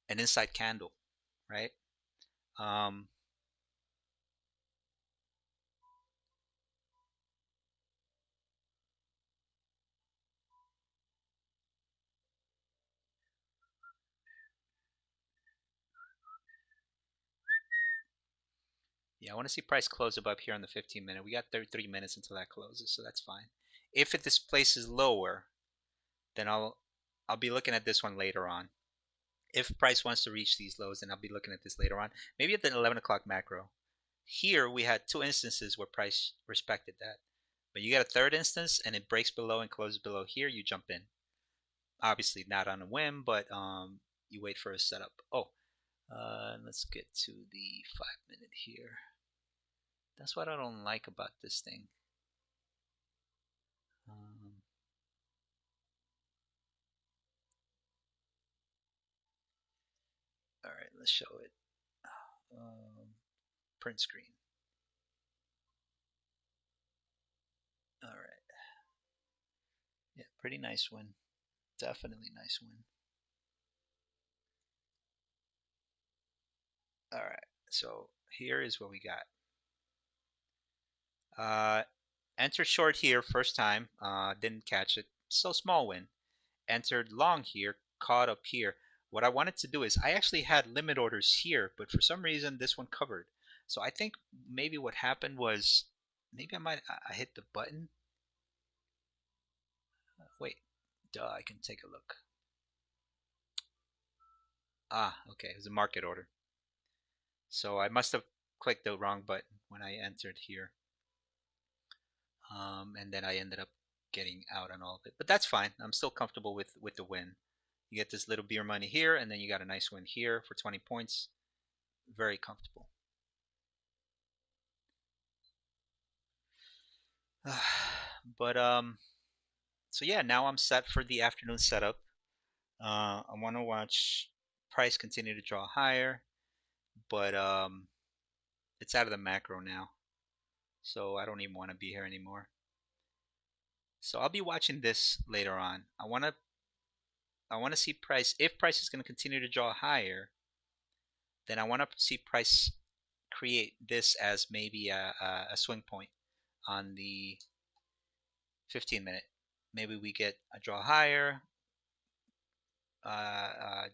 inside candle, right? Um, yeah, I want to see price close above here on the 15-minute. We got 33 minutes until that closes, so that's fine. If this place is lower, then I'll be looking at this one later on. If price wants to reach these lows, then I'll be looking at this later on. Maybe at the 11 o'clock macro. Here we had two instances where price respected that. But you got a third instance and it breaks below and closes below here, you jump in. Obviously not on a whim, but you wait for a setup. Oh, let's get to the 5-minute here. That's what I don't like about this thing. Um, all right, let's show it. Um, Print screen. All right. Yeah, pretty nice win. Definitely nice win. All right. So here is what we got. Enter short here first time. Didn't catch it. So small win. Entered long here. Caught up here. What I wanted to do is I actually had limit orders here, but for some reason this one covered. So I think maybe what happened was maybe I hit the button. Wait, duh, I can take a look. Ah, okay, it was a market order. So I must have clicked the wrong button when I entered here. And then I ended up getting out on all of it. But that's fine. I'm still comfortable with the win. You get this little beer money here, and then you got a nice win here for 20 points. Very comfortable. But so yeah, now I'm set for the afternoon setup. I want to watch price continue to draw higher, but it's out of the macro now, so I don't even want to be here anymore. So I'll be watching this later on. I want to see price. If price is going to continue to draw higher, then I want to see price create this as maybe a swing point on the 15-minute. Maybe we get a draw higher,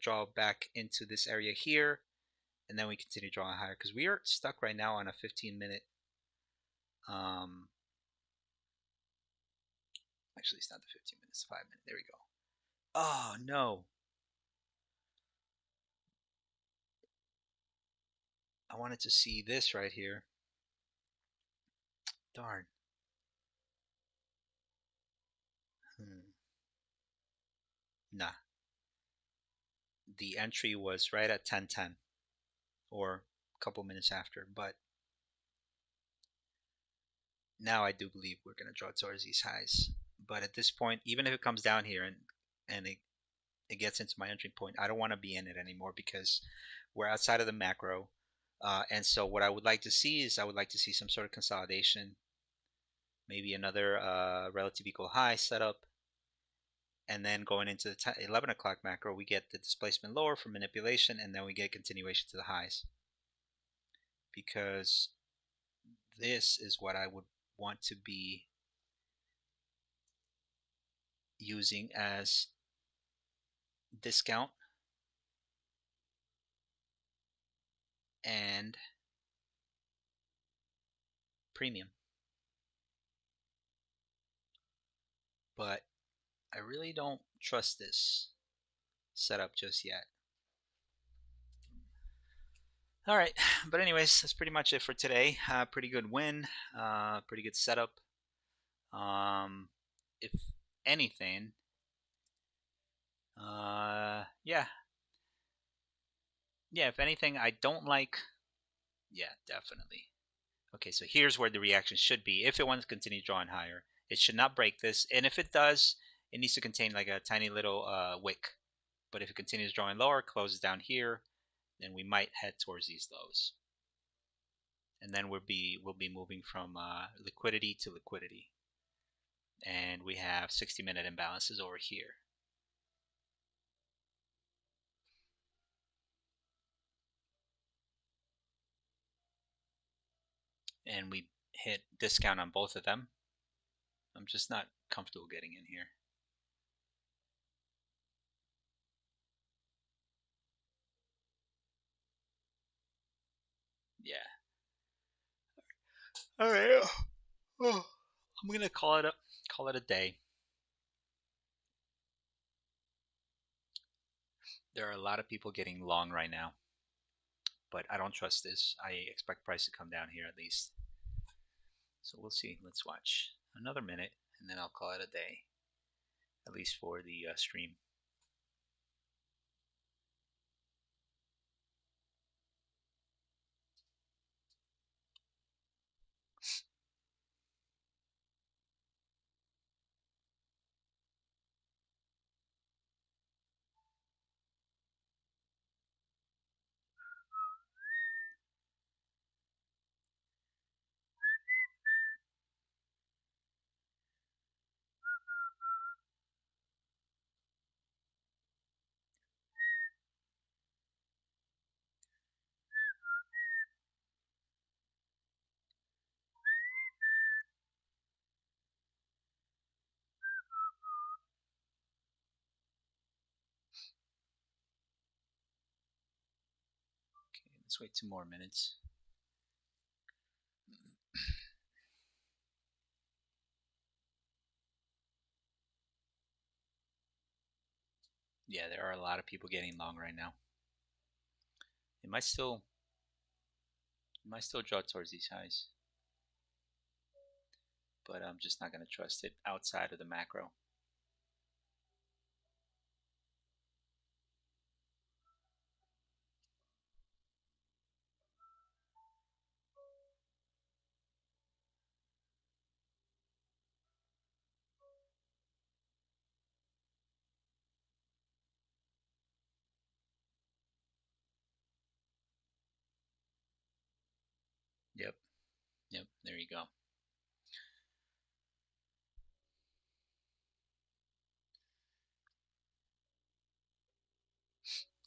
draw back into this area here, and then we continue drawing higher because we are stuck right now on a 15-minute. Actually, it's not the 15 minutes, 5-minute. There we go. Oh no! I wanted to see this right here. Darn. Nah, the entry was right at 10:10 or a couple minutes after, but now I do believe we're going to draw towards these highs. But at this point, even if it comes down here and it gets into my entry point, I don't want to be in it anymore because we're outside of the macro. And so what I would like to see is I would like to see some sort of consolidation, maybe another relative equal high setup, and then going into the 11 o'clock macro, we get the displacement lower for manipulation, and then we get continuation to the highs. Because this is what I would want to be using as discount and premium. But I really don't trust this setup just yet. All right, but anyways, that's pretty much it for today. Pretty good win, pretty good setup. If anything, yeah, yeah. If anything, I don't like. Yeah, definitely. Okay, so here's where the reaction should be. If it wants to continue drawing higher, it should not break this, and if it does, it needs to contain like a tiny little wick. But if it continues drawing lower, closes down here, then we might head towards these lows. And then we'll be moving from liquidity to liquidity. And we have 60-minute imbalances over here. And we hit discount on both of them. I'm just not comfortable getting in here. Yeah. All right. Oh, I'm gonna call it a day. There are a lot of people getting long right now, but I don't trust this. I expect price to come down here at least. So we'll see. Let's watch another minute, and then I'll call it a day, at least for the stream. Okay, let's wait 2 more minutes. Yeah, there are a lot of people getting long right now. It might still draw towards these highs, but I'm just not going to trust it outside of the macro. Yep, yep, there you go.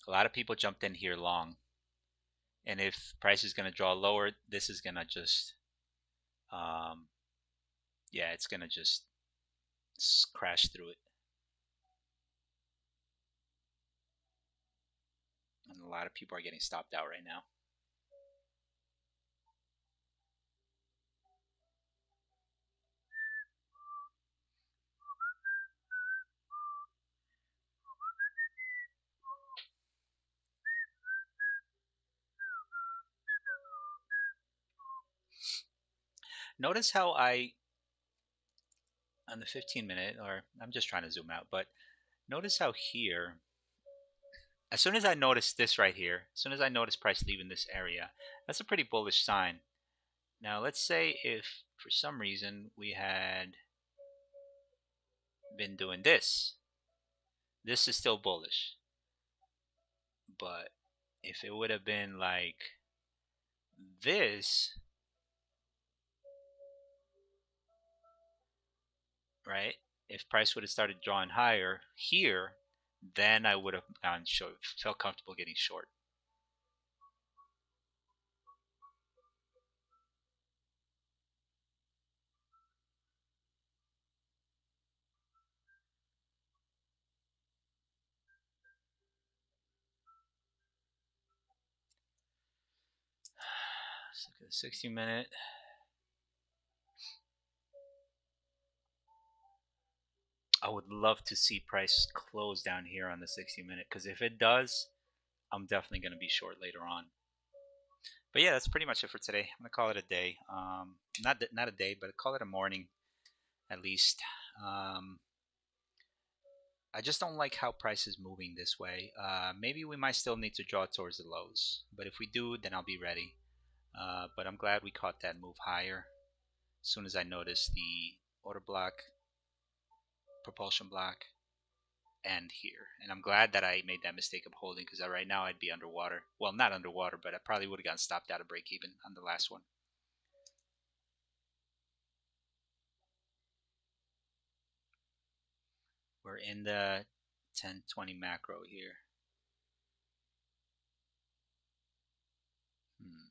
A lot of people jumped in here long, and if price is going to draw lower, this is going to just, um, yeah, it's going to just crash through it. And a lot of people are getting stopped out right now. Notice how on the 15 minute, or I'm just trying to zoom out, but notice how here As soon as I notice this right here, as soon as I notice price leaving this area, that's a pretty bullish sign. Now let's say if for some reason we had been doing this, this is still bullish. But if it would have been like this, right? If price would have started drawing higher here, then I would have gone short, felt comfortable getting short. Let's look at the 60-minute. I would love to see price close down here on the 60-minute, because if it does, I'm definitely going to be short later on. But yeah, that's pretty much it for today. I'm gonna call it a day. Not a day, but call it a morning at least. Um, I just don't like how price is moving this way. Maybe we might still need to draw towards the lows, but if we do, then I'll be ready. But I'm glad we caught that move higher as soon as I noticed the order block, propulsion block, and here. And I'm glad that I made that mistake of holding, because right now I'd be underwater. Well, not underwater, but I probably would have gotten stopped out of break even on the last one. We're in the 10-20 macro here. Hmm.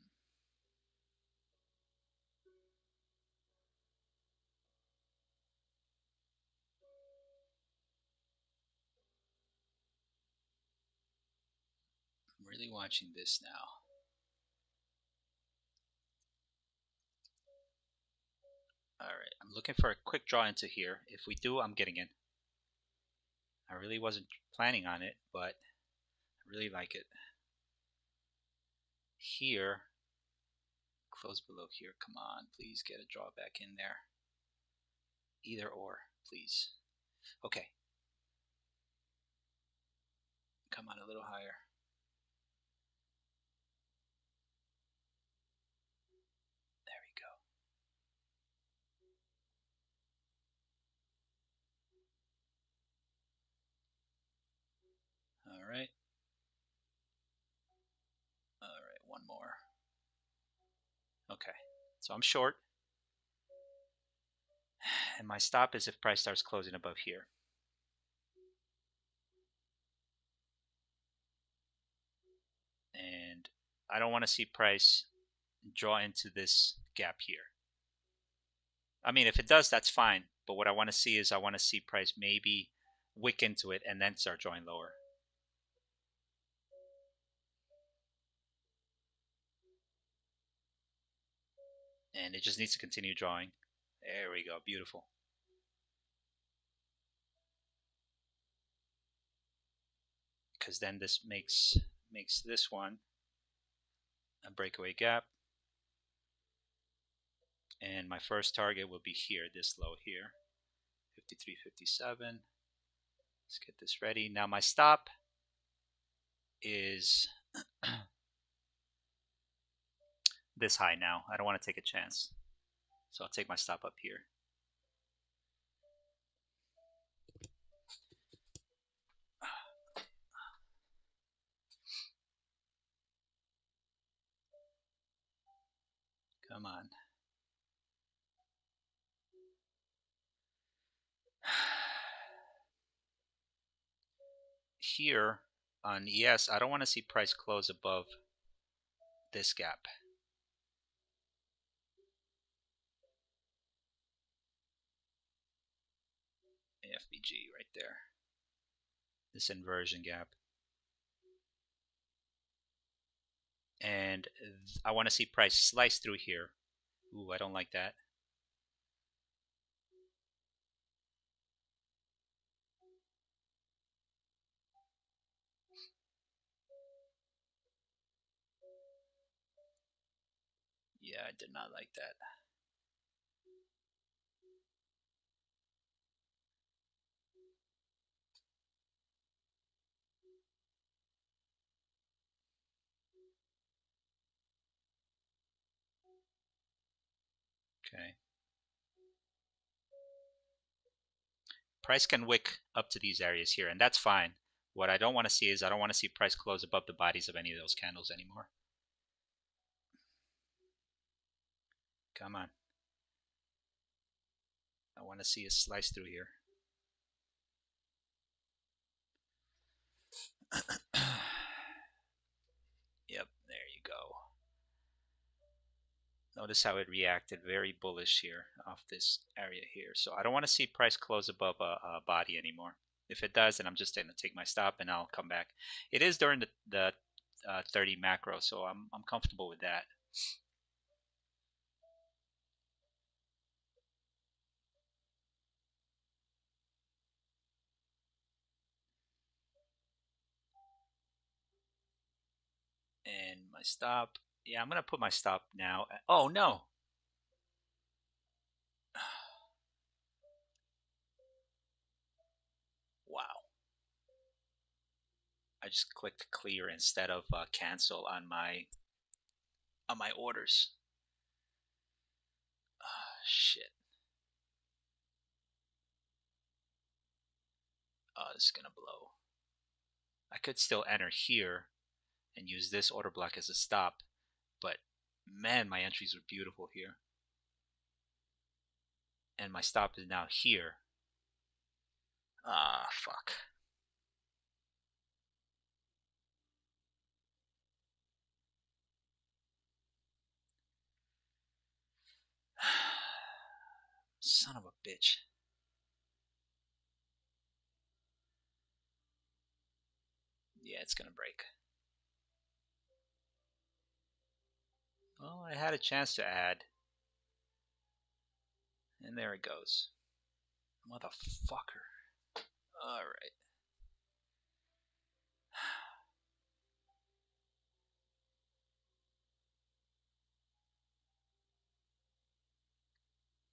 I'm really watching this now. Alright, I'm looking for a quick draw into here. If we do, I'm getting in. I really wasn't planning on it, but I really like it. Here, close below here. Come on, please get a draw back in there. Either or, please. Okay. Come on, a little higher. There we go. Alright. Alright, one more. Okay. So I'm short. And my stop is if price starts closing above here. And I don't want to see price draw into this gap here. I mean, if it does, that's fine. But what I want to see is I want to see price maybe wick into it and then start drawing lower. And it just needs to continue drawing. There we go. Beautiful. Because then this makes this one a breakaway gap. And my first target will be here, this low here, 53.57. Let's get this ready. Now my stop is this high now. I don't want to take a chance. So I'll take my stop up here. Come on. Here on ES, I don't want to see price close above this gap. AFBG right there. This inversion gap. And I want to see price slice through here. Ooh, I don't like that. Yeah, I did not like that. Okay. Price can wick up to these areas here, and that's fine. What I don't want to see is I don't want to see price close above the bodies of any of those candles anymore. Come on. I want to see a slice through here. Yep, there you go. Notice how it reacted very bullish here off this area here. So I don't want to see price close above a body anymore. If it does, then I'm just going to take my stop and I'll come back. It is during the 30 macro, so I'm comfortable with that. And my stop, yeah, I'm going to put my stop now. Oh, no. Wow. I just clicked clear instead of cancel on my orders. Oh, shit. Oh, this is going to blow. I could still enter here and use this order block as a stop, but man, my entries were beautiful here. And my stop is now here. Ah, fuck. Son of a bitch. Yeah, it's gonna break. Well, I had a chance to add. And there it goes. Motherfucker. Alright.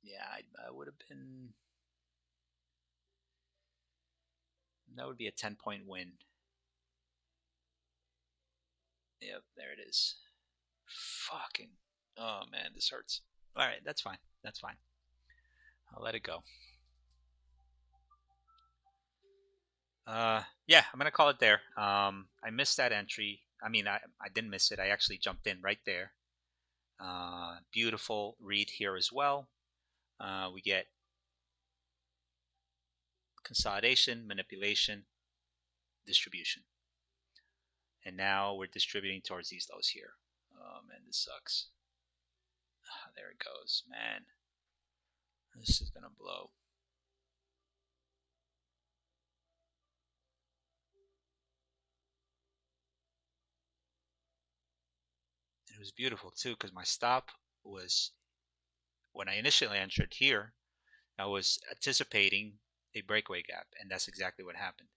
Yeah, I would have been... That would be a 10-point win. Yep, there it is. Fucking... Oh, man, this hurts. Alright, that's fine. That's fine. I'll let it go. Yeah, I'm gonna call it there. I missed that entry. I mean, I didn't miss it. I actually jumped in right there. Beautiful read here as well. We get consolidation, manipulation, distribution. And now we're distributing towards these lows here. Oh man, this sucks. There it goes, man. This is gonna blow. It was beautiful too because my stop was, when I initially entered here, I was anticipating a breakaway gap, and that's exactly what happened.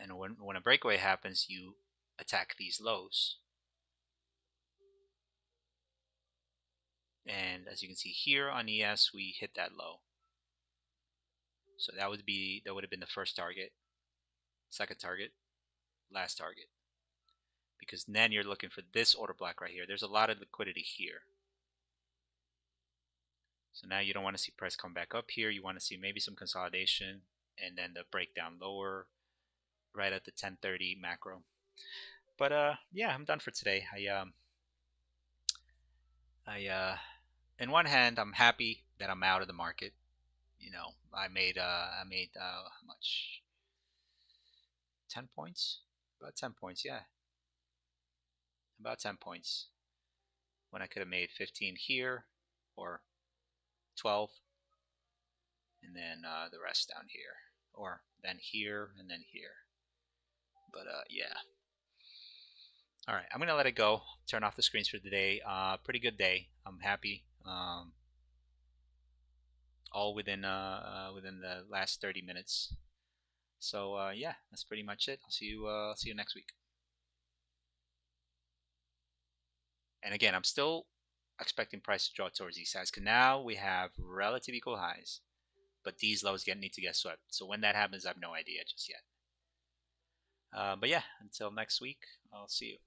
And when a breakaway happens, you attack these lows. And as you can see here on ES, we hit that low. So that would have been the first target, second target, last target. Because then you're looking for this order block right here. There's a lot of liquidity here. So now you don't want to see price come back up here. You want to see maybe some consolidation and then the breakdown lower right at the 10:30 macro. But yeah, I'm done for today. In one hand, I'm happy that I'm out of the market. You know, I made how much? 10 points? About 10 points, yeah. About 10 points. When I could have made 15 here or 12, and then the rest down here, or then here and then here. But yeah. All right, I'm gonna let it go. Turn off the screens for today. Pretty good day. I'm happy. All within the last 30 minutes. So yeah, that's pretty much it. I'll see you. See you next week. And again, I'm still expecting price to draw towards these sides because now we have relative equal highs, but these lows need to get swept. So when that happens, I have no idea just yet. But yeah, until next week, I'll see you.